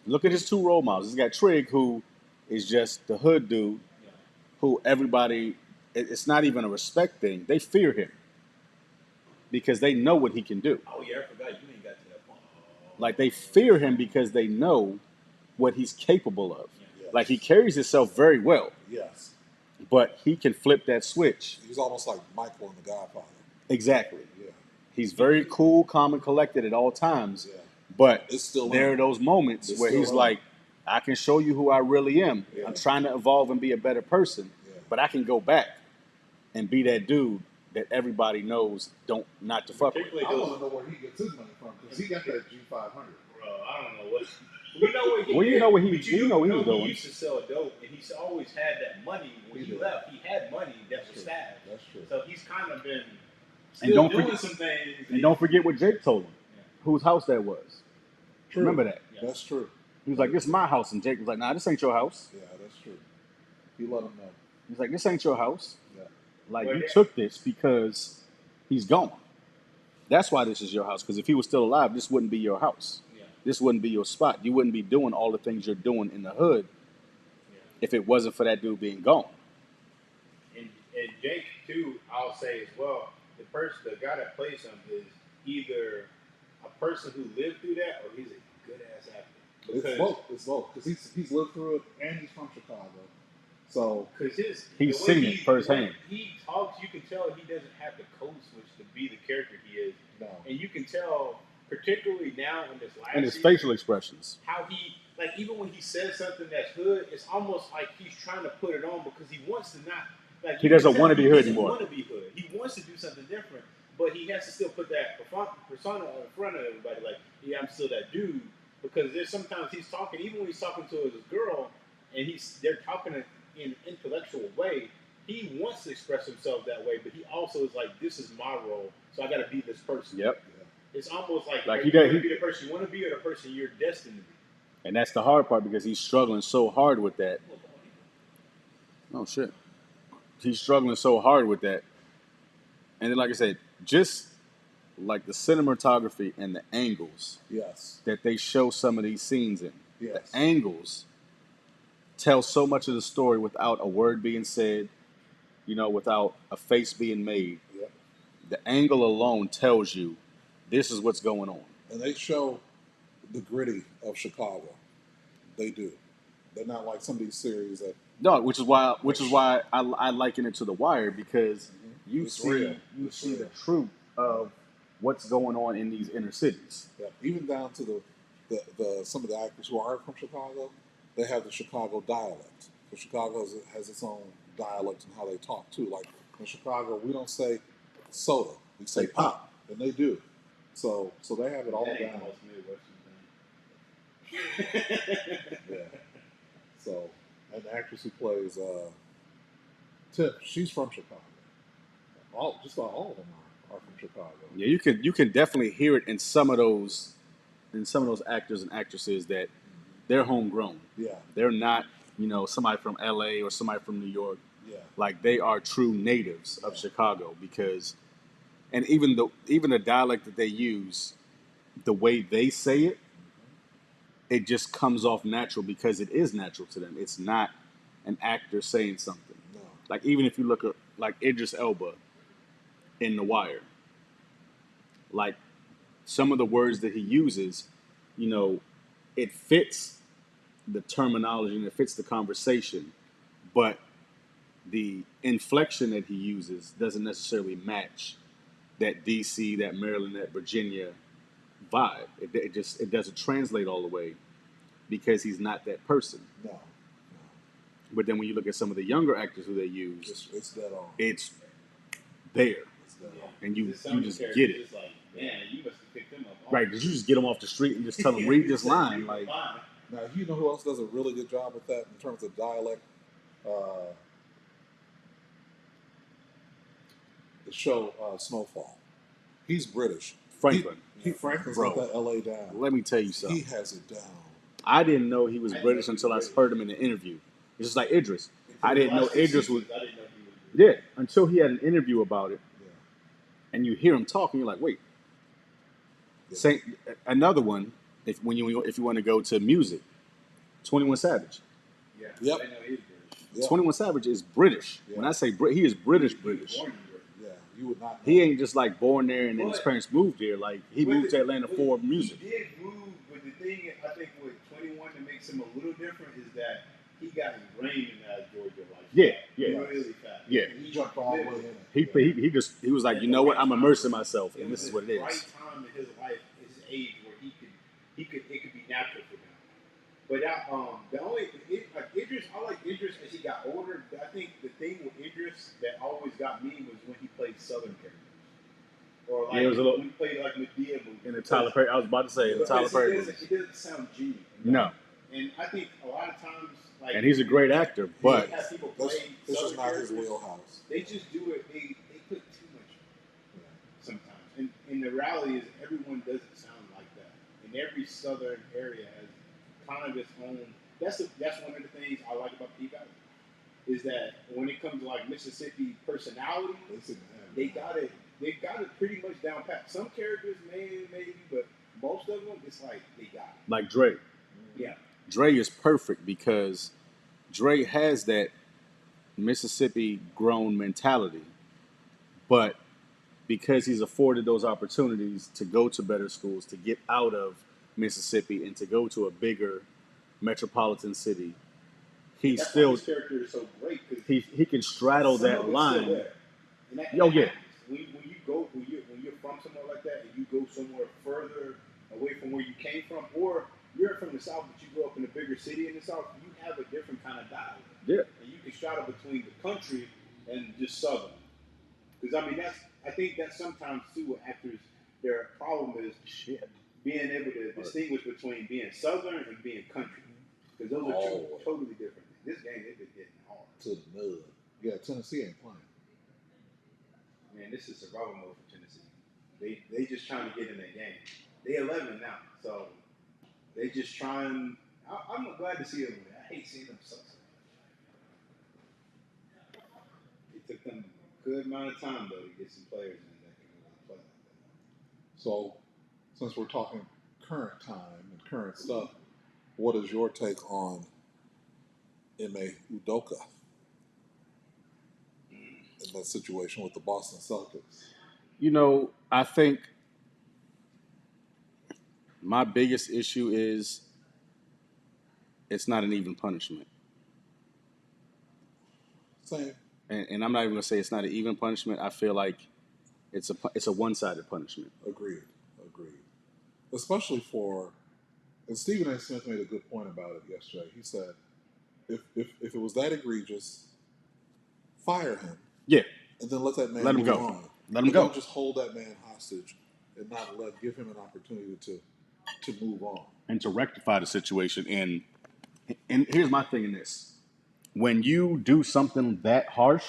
Look at his two role models. He's got Trig, who is just the hood dude, who everybody, it's not even a respect thing. They fear him because they know what he can do. Oh, yeah, I forgot. You ain't got to that point. Like they fear him because they know what he's capable of. Yeah. Like he carries himself very well, Yes. but he can flip that switch. He's almost like Michael in The Godfather. Exactly. Yeah. He's very cool, calm, and collected at all times. Yeah. But It's still there in. are those moments It's where still he's in. like, I can show you who I really am. Yeah. I'm trying to evolve and be a better person, Yeah. but I can go back and be that dude that everybody knows not to fuck with. Particularly I those, want to know where he gets his money from because he got that G500. bro, I don't know what. We know what he Well, you did, know what he- but you know what he was doing. He used to sell dope, and he's always had that money. When He he did. left, he had money that was That's true. stashed. That's true. So he's kind of been And still don't doing forget- some things. And don't forget what Jake told him, Yeah. whose house that was. True. Remember that. Yeah. That's true. He was like, this is my house. And Jake was like, nah, this ain't your house. Yeah, that's true. He let him know. He's like, this ain't your house. Yeah. Like, Well, you yeah. took this because he's gone. That's why this is your house. Because if he was still alive, this wouldn't be your house. Yeah. This wouldn't be your spot. You wouldn't be doing all the things you're doing in the hood Yeah. if it wasn't for that dude being gone. And Jake too, I'll say as well. The guy that plays him is either a person who lived through that, or he's a good ass actor. It's both. It's both because he's lived through it and he's from Chicago. So Because he's seen it firsthand. When he talks, you can tell he doesn't have the code switch to be the character he is. no, And you can tell, particularly now in this last And his season, facial expressions. how he, like, even when he says something that's hood, it's almost like he's trying to put it on because he wants to not, like, He doesn't want to be hood He anymore. doesn't want to be hood. He wants to do something different, but he has to still put that persona in front of everybody, like, yeah, I'm still that dude. Because there's sometimes he's talking, even when he's talking to his girl, and they're talking in an intellectual way, he wants to express himself that way, but he also is like, this is my role, so I got to be this person. Yep. It's almost like Like you want to be the person you want to be, or the person you're destined to be. And that's the hard part because he's struggling so hard with that. Oh, shit. He's struggling so hard with that. And then, like I said, just like the cinematography and the angles yes, that they show some of these scenes in. yes, The angles tell so much of the story without a word being said, without a face being made. yep. The angle alone tells you this is what's going on. And they show the gritty of Chicago. They do. They're not like some of these series that No, which is why I liken it to The Wire because you It's see real. you It's see real. the truth of what's going on in these inner cities. yeah, even down to the some of the actors who are from Chicago, they have the Chicago dialect. So Chicago has its own dialect and how they talk too. Like in Chicago, we don't say soda, we say pop, and they do. So they have it all That ain't down. the most Midwestern thing. Yeah. So, and the actress who plays Tiff, she's from Chicago. Just about all of them are from Chicago. Yeah, you can definitely hear it in some of those actors and actresses that they're homegrown. Yeah, They're not, somebody from LA or somebody from New York. yeah, Like they are true natives of Chicago because and even the dialect that they use, the way they say it, it just comes off natural because it is natural to them. It's not an actor saying something. no, Like even if you look at like Idris Elba in The Wire, like some of the words that he uses, it fits the terminology and it fits the conversation, but the inflection that he uses doesn't necessarily match that DC, that Maryland, that Virginia vibe. It doesn't translate all the way because he's not that person. no. But then when you look at some of the younger actors who they use, It's dead on. it's there, It's dead on. and you There's some just characters, get it. It's like, man, you must have picked them up. Right? Did you just get them off the street and just tell them read this line? Like, Now, you know who else does a really good job with that in terms of dialect? The show Snowfall. He's British. Franklin. Franklin's Bro. got that LA down. Let me tell you He something. has it down. I didn't know he was British until I heard him in the interview. It's just like Idris. I didn't know Idris was. I didn't know he was. Yeah, until he had an interview about it, Yeah. and you hear him talking, you're like, wait. Yeah. Same, another one. If you want to go to music, 21 Savage. Yeah. Yep. I didn't know he was British. Yeah. 21 Savage is British. Yeah. When I say he is British. He was born in Britain. Yeah. You would not know. He ain't just like born there and then his But- parents moved here. Like he moved to Atlanta for music. He did move, but the thing I think with 21 that makes him a little different is that he got ingrained in that Georgia life. Yeah, yeah. Really fast. Yeah. He jumped all the way in it. He was like, you know what? I'm immersing myself, and was this is what it the right is. time in his life, his age, where it could be natural for him. But Idris, I like Idris as he got older. I think the thing with Idris that always got me was when he played Southern characters. Or like Yeah, it was a little- when he played like Medea movies. In the Tyler Perry, I was about to say in the Tyler Perry It movies. doesn't sound genuine. No, And I think a lot of times, like, and he's a great actor, when but you have people play This is Southern not his characters, wheelhouse. They just do it. They put too much Yeah. sometimes. And the reality is everyone doesn't sound like that. And every southern area has kind of its own. That's one of the things I like about Peabody is that when it comes to like Mississippi personality, they got it pretty much down pat. Some characters maybe, but most of them it's like they got it. like Dre. Yeah. Dre is perfect because Dre has that Mississippi grown mentality, but because he's afforded those opportunities to go to better schools, to get out of Mississippi and to go to a bigger metropolitan city, he's That's why still his character is so great because he can straddle some that of it's line. still there. And that Oh yeah, happens. When you're from somewhere like that and you go somewhere further away from where you came from, or you're from the South but you grow up in a bigger city in the South, you have a different kind of dialect. yeah. And you can straddle between the country and just Southern. Because I think that's sometimes too what actors their problem is Shit. being able to distinguish between being Southern and being country. Because those are two totally different things. This game they've been getting hard. To the mud. Yeah, Tennessee ain't playing. Man, this is survival mode for Tennessee. They just trying to get in that game. They 11 now, so they just trying. I'm glad to see them win. I hate seeing them suck. It took them a good amount of time though to get some players in that can really play like that. So, since we're talking current time and current stuff, what is your take on Ime Udoka in that situation with the Boston Celtics? You know, I think my biggest issue is it's not an even punishment. Same. And I'm not even gonna say it's not an even punishment. I feel like it's a one-sided punishment. Agreed. Especially and Stephen A. Smith made a good point about it yesterday. He said, if it was that egregious, fire him. Yeah. And then let that man Let him move go. on. Let him go. Don't just hold that man hostage and not give him an opportunity to move on. And to rectify the situation. And here's my thing in this. When you do something that harsh,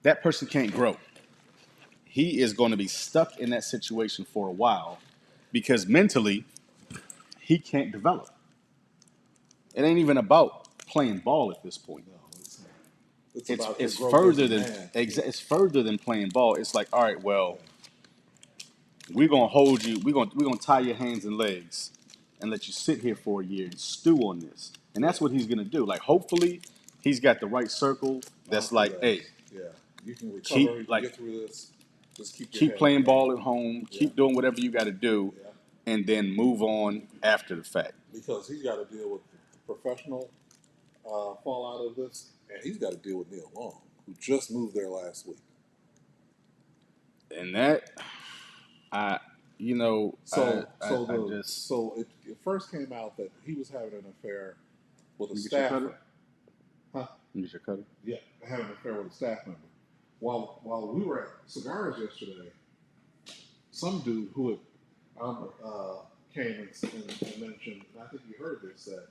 that person can't grow. He is going to be stuck in that situation for a while because mentally he can't develop. It ain't even about playing ball at this point. No, it's not. It's further than playing ball. It's like, all right, well, we're gonna hold you. We're gonna tie your hands and legs and let you sit here for a year and stew on this. And that's what he's gonna do. Like, hopefully, he's got the right circle. That's like, hey, yeah, you can recover. keep You like get through this. Just keep playing ball at home. Yeah. Keep doing whatever you got to do, Yeah. and then move on after the fact. Because he's got to deal with the professional fallout of this, and he's got to deal with Neil Long, who just moved there last week. And that, It first came out that he was having an affair with a You get your staff cutter? member. Huh? You get your cutter? Yeah, having an affair with a staff member. While we were at Cigars yesterday, some dude who had came and mentioned, and I think you heard this, that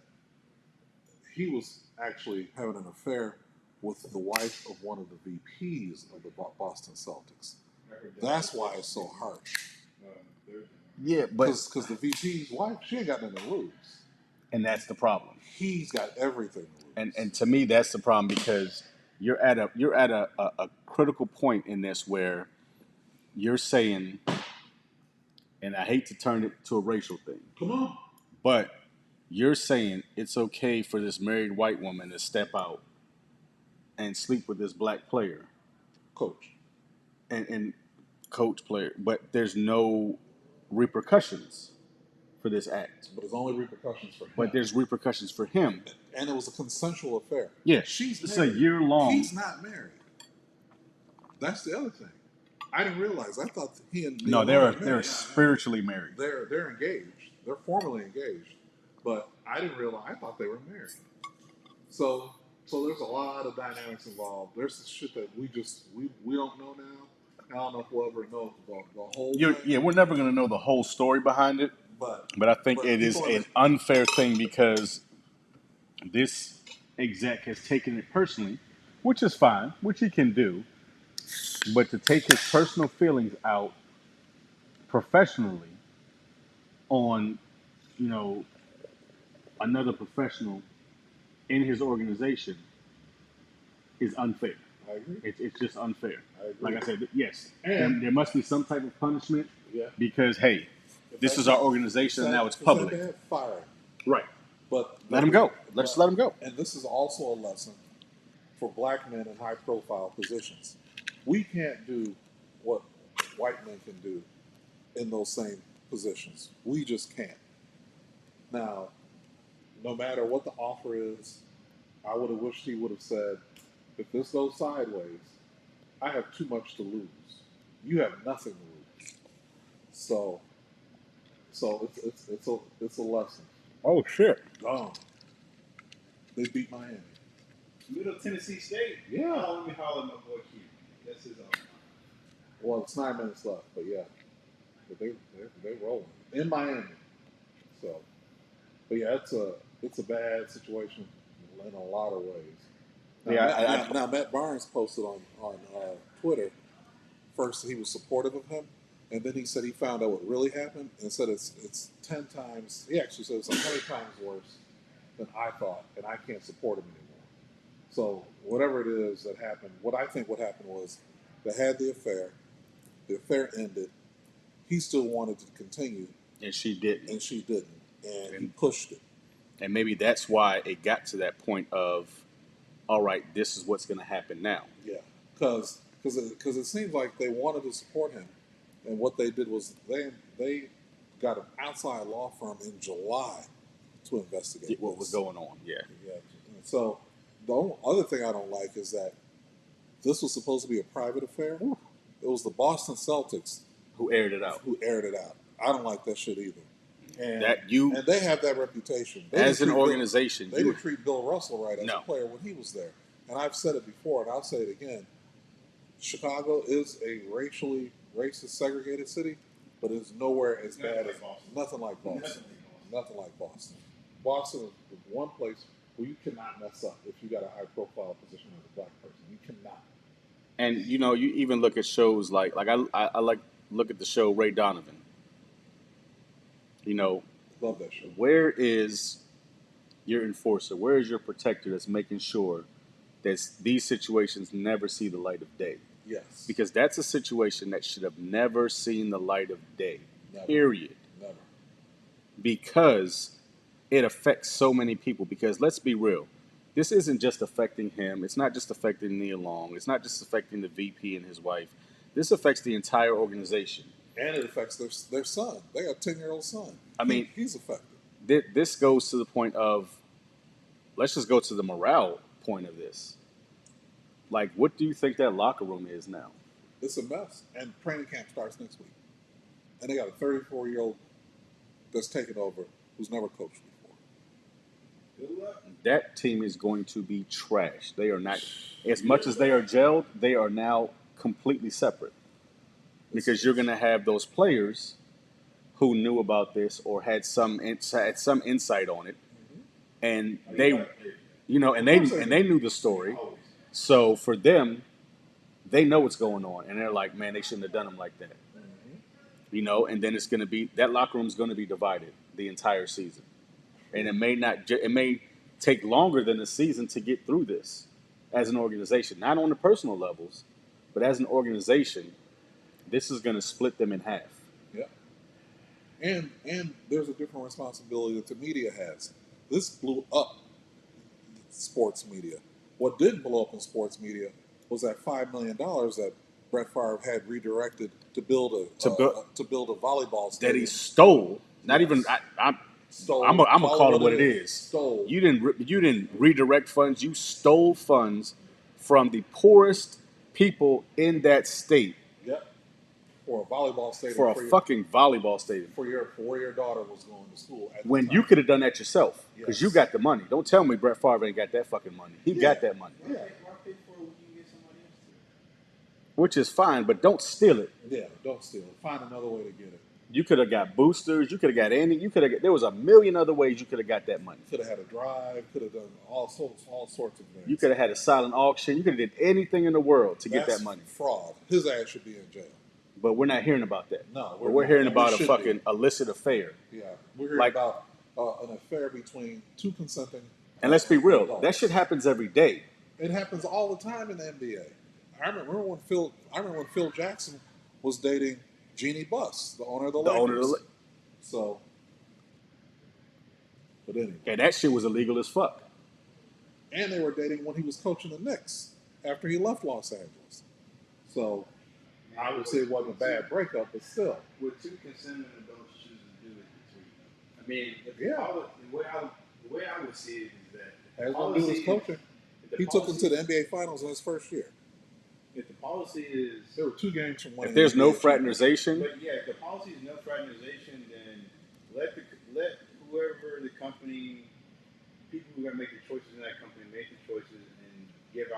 he was actually having an affair with the wife of one of the VPs of the Boston Celtics. That's why it's so harsh. Yeah, but Because the VP's wife, she ain't got nothing to lose. And that's the problem. He's got everything to lose. And to me, that's the problem because you're at a critical point in this where you're saying, and I hate to turn it to a racial thing. Come on. But you're saying it's okay for this married white woman to step out and sleep with this black player. Coach. And coach player. But there's no repercussions for this act. But there's only repercussions for him. But there's repercussions for him. And it was a consensual affair. Yeah. She's It's married. a year long. He's not married. That's the other thing. I didn't realize. I thought he and Neil they're spiritually married. They're engaged. They're formally engaged. But I didn't realize. I thought they were married. So there's a lot of dynamics involved. There's shit that we don't know now. I don't know if we'll ever know the whole thing. Yeah, we're never going to know the whole story behind it. But I think it is an unfair thing because this exec has taken it personally, which is fine, which he can do. But to take his personal feelings out professionally on, another professional in his organization is unfair. I agree. It's just unfair. I agree. Like I said, yes, And there must be some type of punishment Yeah. because, hey, this is our organization and now it's public. They had fire. Right. But Let him go. Let's let him go. And this is also a lesson for black men in high-profile positions. We can't do what white men can do in those same positions. We just can't. Now, no matter what the offer is, I would have wished he would have said, if this goes sideways, I have too much to lose. You have nothing to lose. So it's a lesson. Oh shit! They beat Miami. Middle Tennessee State. Yeah. Oh, let me holler at my boy Q. That's his own. Well, it's 9 minutes left, but yeah, but they're rolling in Miami. So, but yeah, it's a bad situation in a lot of ways. Now, Yeah, now Matt Barnes posted on Twitter. First, he was supportive of him, and then he said he found out what really happened, and said it's 10 times. He actually said it's 100 times worse than I thought, and I can't support him anymore. So whatever it is that happened, what happened was they had the affair. The affair ended. He still wanted to continue, and she didn't. and she didn't, and he pushed it. And maybe that's why it got to that point of, all right, this is what's going to happen now. Yeah, because it seems like they wanted to support him, and what they did was they got an outside law firm in July to investigate What was going on? Yeah. Yeah. So the only other thing I don't like is that this was supposed to be a private affair. It was the Boston Celtics Who aired it out? who aired it out. I don't like that shit either. And, That you- and they have that reputation. They As didn't an treat organization, they you- didn't treat Bill Russell right as No. a player when he was there. And I've said it before, and I'll say it again. Chicago is a racially racist, segregated city, but it's nowhere as Nothing bad like as Boston. nothing like Boston. Nothing like Boston. Nothing like Boston. Boston is the one place where you cannot mess up if you got a high profile position as a black person. You cannot. And you know, you even look at shows like I like look at the show Ray Donovan. You know, Love that show. where is your enforcer? Where is your protector that's making sure that these situations never see the light of day? Yes. Because that's a situation that should have never seen the light of day. Never. Period. Never. Because it affects so many people. Because let's be real, this isn't just affecting him. It's not just affecting Nia Long. It's not just affecting the VP and his wife. This affects the entire organization. And it affects their son. They got a 10-year-old son. I mean, he's affected. This goes to the point of, let's just go to the morale point of this. Like, what do you think that locker room is now? It's a mess. And training camp starts next week. And they got a 34-year-old that's taken over who's never coached before. Good luck. That team is going to be trash. They are not, as much as they are gelled, they are now completely separate. Because you're going to have those players who knew about this or had some insight on it, and they, you know, and they knew the story. So for them, they know what's going on, and they're like, man, they shouldn't have done them like that. You know, and then it's going to be that locker room is going to be divided the entire season, and it may take longer than a season to get through this as an organization, not on the personal levels, but as an organization. This is going to split them in half. Yeah. And there's a different responsibility that the media has. This blew up sports media. What didn't blow up in sports media was that $5 million that Brett Favre had redirected to build a volleyball stadium. That he stole. Not Yes. even. Stole. I'm gonna call it what it is. Stole. You didn't redirect funds. You stole funds from the poorest people in that state Yep. For a volleyball stadium. for a fucking volleyball stadium. For where your daughter was going to school. At the When time. you could have done that yourself, because Yes. you got the money. Don't tell me Brett Favre ain't got that fucking money. He got that money, Yeah. Why pay for it when you get somebody else to? which is fine. But don't steal it. Yeah. Don't steal it. Find another way to get it. You could have got boosters. You could have got any. You could have. There was a million other ways you could have got that money. Could have had a drive. Could have done all sorts of things. You could have had a silent auction. You could have did anything in the world to get That's that money. fraud. His ass should be in jail. But we're not hearing about that. No, But we're hearing and we about a should fucking illicit affair. Yeah, we're hearing Like- about an affair between two consenting. And let's be real, adults. that shit happens every day. It happens all the time in the NBA. I remember when Phil Jackson was dating Jeannie Buss, the owner of the Lakers. So, but anyway, And that shit was illegal as fuck. and they were dating when he was coaching the Knicks after he left Los Angeles. So, Obviously, it wasn't a bad breakup, but still. With two consenting adults choosing to do it, it's I mean, Yeah. the way I would see it is that Has nothing to do with his coaching. He took them to the NBA Finals in his first year. If the policy is There were 2 games from winning. If there's the no NBA championship. fraternization, But yeah, if the policy is no fraternization, then let whoever the company, people who are going to make the choices in that company make the choices and divvy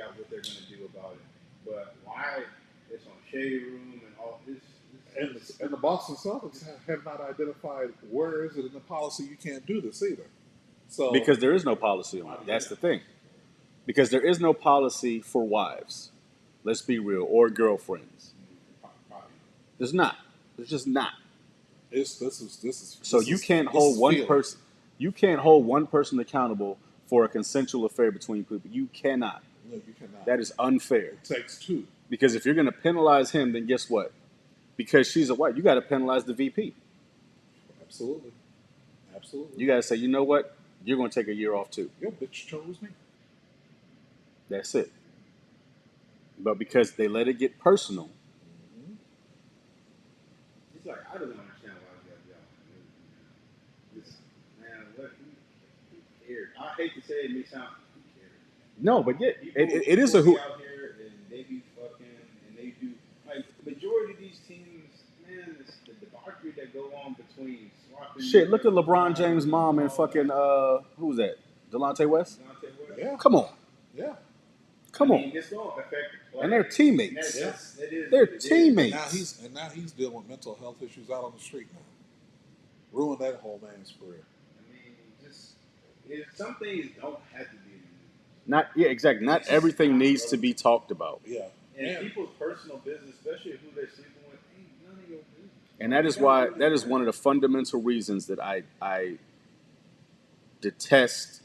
out what they're going to do about it. But why it's on Shade Room and all this. And the Boston Celtics have not identified where is it in the policy you can't do this either. So because there is no policy on it. That's the thing. Because there is no policy for wives. Let's be real, or girlfriends. There's not. There's just not. this is. So you can't hold one person. You can't hold one person accountable for a consensual affair between people. You cannot. No, you cannot. That is unfair. It takes 2. Because if you're going to penalize him, then guess what? Because she's a wife, you got to penalize the VP. Absolutely. You got to say, you know what? You're going to take a year off too. Your bitch chose me. That's it. But because they let it get personal. It's like, I don't understand why y'all. Man, what? Who cares? I hate to say it, may sound. Who cares? No, but yeah, People it is a who. out here and they be fucking and they do like majority of these teams, man. It's the debauchery that go on between swapping. Shit, look at LeBron James' mom and fucking who's that? Delonte West. Yeah. Come on. Yeah. Come on. It's going to affect the play. And they're teammates. They're They're teammates. Now he's dealing with mental health issues out on the street now. Ruined that whole man's career. I mean, some things don't have to be. Exactly. Not everything needs to be talked about. Yeah. And people's personal business, especially who they're sleeping with, ain't none of your business. And that is one of the fundamental reasons that I detest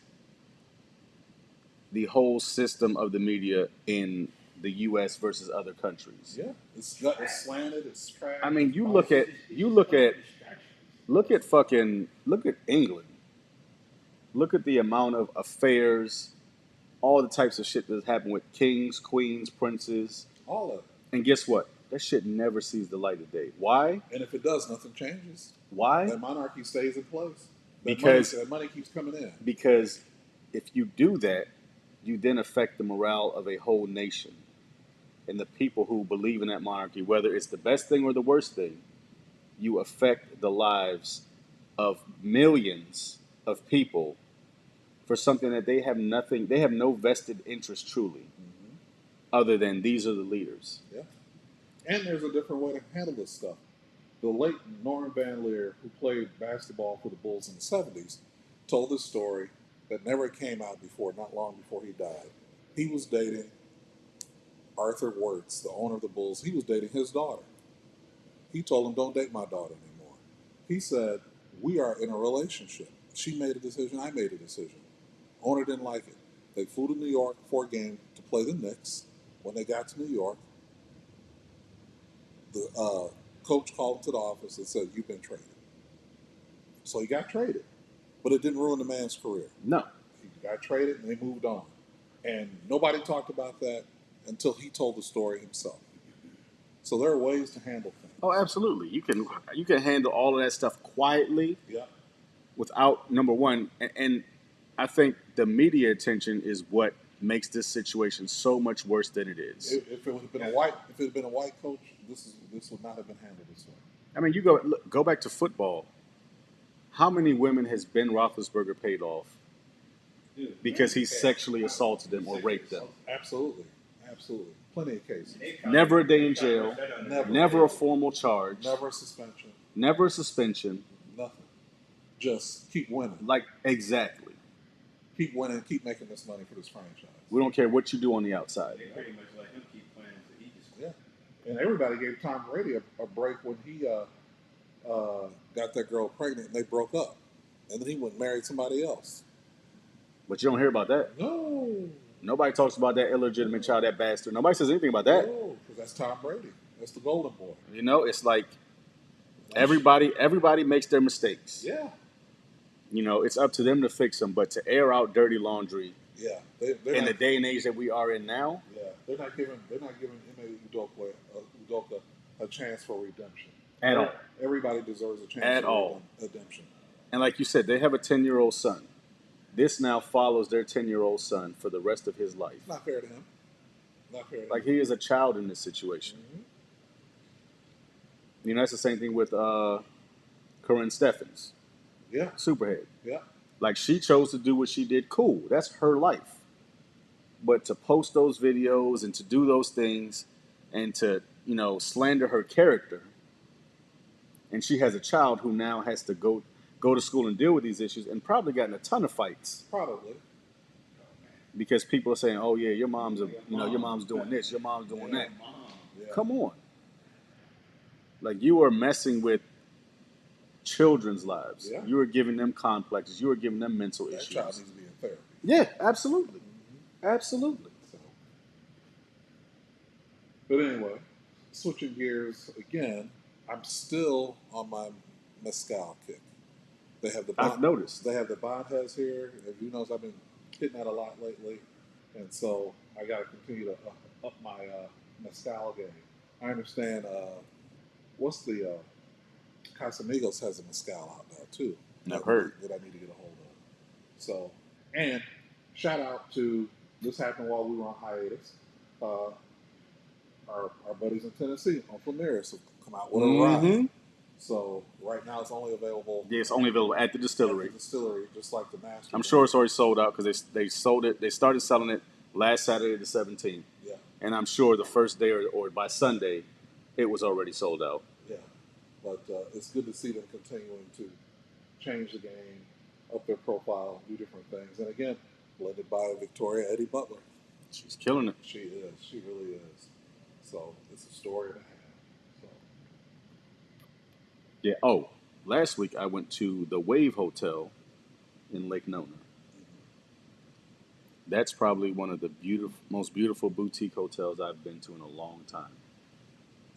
the whole system of the media in the U.S. versus other countries. Yeah, it's slanted, it's trash. I mean, look at England. Look at the amount of affairs, all the types of shit that's happened with kings, queens, princes. All of it. And guess what? That shit never sees the light of day. Why? And if it does, nothing changes. Why? That monarchy stays in place. That money keeps coming in. Because if you do that, you then affect the morale of a whole nation. And the people who believe in that monarchy, whether it's the best thing or the worst thing, you affect the lives of millions of people for something that they have no vested interest truly, other than these are the leaders. Yeah. And there's a different way to handle this stuff. The late Norman Van Leer, who played basketball for the Bulls in the 70s, told this story that never came out before, not long before he died. He was dating Arthur Wirtz, the owner of the Bulls. He was dating his daughter. He told him, don't date my daughter anymore. He said, we are in a relationship. She made a decision, I made a decision. Owner didn't like it. They flew to New York for a game to play the Knicks. When they got to New York, the coach called him to the office and said, you've been traded. So he got traded. But it didn't ruin the man's career. No. He got traded and they moved on. And nobody talked about that until he told the story himself. So there are ways to handle things. Oh, absolutely. You can handle all of that stuff quietly. Yeah. Without, number one, and I think the media attention is what makes this situation so much worse than it is. If it had been a white coach, this would not have been handled this way. I mean, you go back to football. How many women has Ben Roethlisberger paid off because he sexually assaulted them or raped them? Absolutely. Plenty of cases. Never a day in jail. Never a formal charge. Never a suspension. Nothing. Just keep winning. Like, exactly. Keep winning. Keep making this money for this franchise. We don't care what you do on the outside. They pretty much let him keep playing until he just quit. Yeah. And everybody gave Tom Brady a break when he got that girl pregnant and they broke up. And then he went and married somebody else. But you don't hear about that. No. Nobody talks about that illegitimate child, that bastard. Nobody says anything about that. No, because that's Tom Brady. That's the golden boy. You know, it's like everybody makes their mistakes. Yeah. You know, it's up to them to fix them. But to air out dirty laundry, yeah, in the day and age that we are in now, yeah, they're not giving Ime Udoka a chance for redemption. At all. Everybody deserves a chance At for all. redemption. And like you said, they have a 10-year-old son. This now follows their 10-year-old son for the rest of his life. It's not fair to him. Not fair to Like, him. he is a child in this situation. You know, that's the same thing with Corinne Steffens, Yeah, Superhead. yeah. Like, she chose to do what she did. Cool. That's her life. But to post those videos and to do those things and to, you know, slander her character, and she has a child who now has to go to school and deal with these issues and probably gotten a ton of fights Probably. because people are saying, "Oh yeah, your mom's your mom's doing this, your mom's doing that." Yeah. Come on. Like, you are messing with children's lives. Yeah. You are giving them complexes. You are giving them mental That issues. child needs to be in therapy. Yeah, absolutely. Absolutely. So. But anyway, switching gears again, I'm still on my mezcal kick. They have the I've noticed. They have the Bontes here. As you know, I've been hitting that a lot lately, and so I got to continue to up my mezcal game. I understand. What's the Casamigos has a mezcal out now too. I've heard. That I need to get a hold of. So, and shout out to this happened while we were on hiatus. Our buddies in Tennessee, Uncle Nearest, have come out with a rye. So right now it's only available. Yeah, it's only available at the distillery. Just like the master. I'm sure it's already sold out because they sold it. They started selling it last Saturday, the 17th. Yeah. And I'm sure the first day or by Sunday, it was already sold out. Yeah. But it's good to see them continuing to change the game, up their profile, do different things. And again, blended by Victoria Eddie Butler. She's killing it. She is. She really is. So it's a story and a half. So. Yeah. Oh, last week I went to the Wave Hotel in Lake Nona. That's probably one of the most beautiful boutique hotels I've been to in a long time.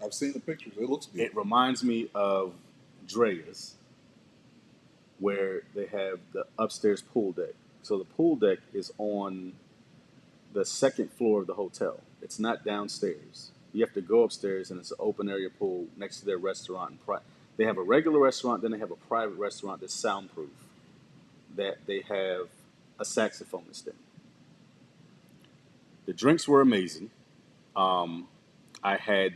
I've seen the pictures. It looks beautiful. It reminds me of Drea's, where they have the upstairs pool deck. So the pool deck is on the second floor of the hotel. It's not downstairs. You have to go upstairs, and it's an open area pool next to their restaurant. They have a regular restaurant, then they have a private restaurant that's soundproof, that they have a saxophonist in. The drinks were amazing. I had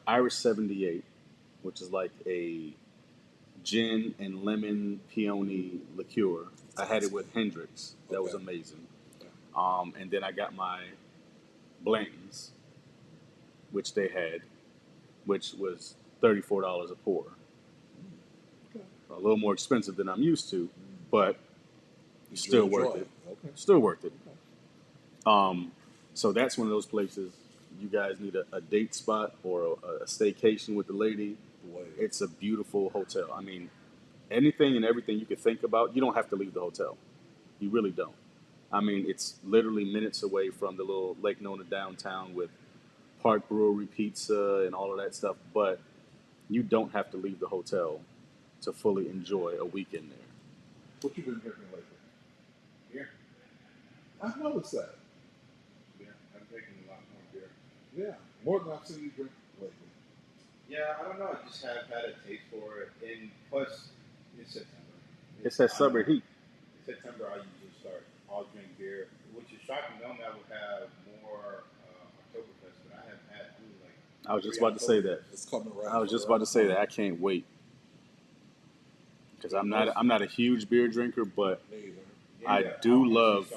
Irish 78, which is like a gin and lemon peony liqueur. I had it with Hendrix. That was amazing. And then I got my Blanton's, which they had, which was $34 a pour. Okay. A little more expensive than I'm used to, but still worth it. Okay. Still worth it. So that's one of those places you guys need a date spot or a staycation with the lady. It's a beautiful hotel. I mean, anything and everything you could think about, you don't have to leave the hotel. You really don't. I mean, it's literally minutes away from the little Lake Nona downtown with Park Brewery Pizza and all of that stuff, but you don't have to leave the hotel to fully enjoy a weekend there. What you been drinking lately? Beer. I've noticed that. Yeah, I'm drinking a lot more beer. Yeah, more than I've seen you drink lately. Yeah, I don't know. I just have had a taste for it. And plus, it's September. It's that summer heat. In September, I usually start. I'll drink beer, which is shocking. Normally, I would have more Oktoberfest, but I haven't had only like. I was just about to say that. It's coming around. I was just about to say that. I can't wait because I'm not a huge beer drinker, but Neither. I do love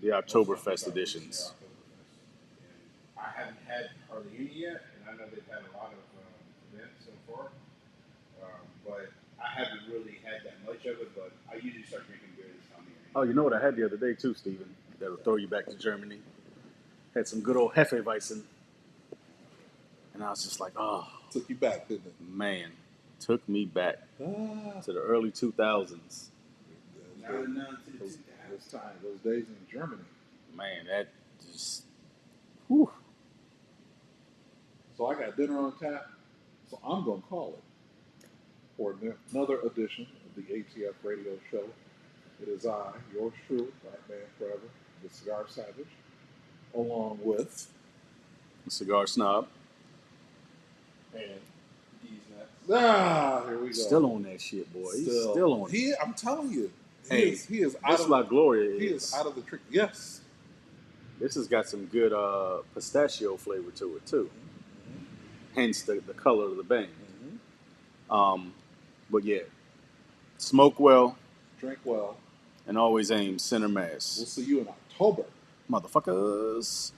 the Oktoberfest editions. I haven't had hardly any yet, and I know they've had a lot of events so far, but I haven't really had that much of it. But I usually start drinking beer this time of year. Oh, you know what I had the other day too, Steven? That'll throw you back to Germany. Had some good old Hefeweizen. And I was just like, oh. Took you back, didn't it? Man, took me back to the early 2000s. Those days in Germany. Man, that just, whew. So I got dinner on tap, so I'm going to call it for another edition of the ATF Radio Show. It is I, yours truly, Black Man Forever, the Cigar Savage, along with Cigar Snob. And D's next. Here we go. Still on that shit, boy. He's still on it. I'm telling you. Hey, He is out This of La Gloria he is out of the trick. Yes. This has got some good pistachio flavor to it too. Hence the color of the bang. But yeah, smoke well Drink well. and always aim center mass. We'll see you in October. Motherfuckers.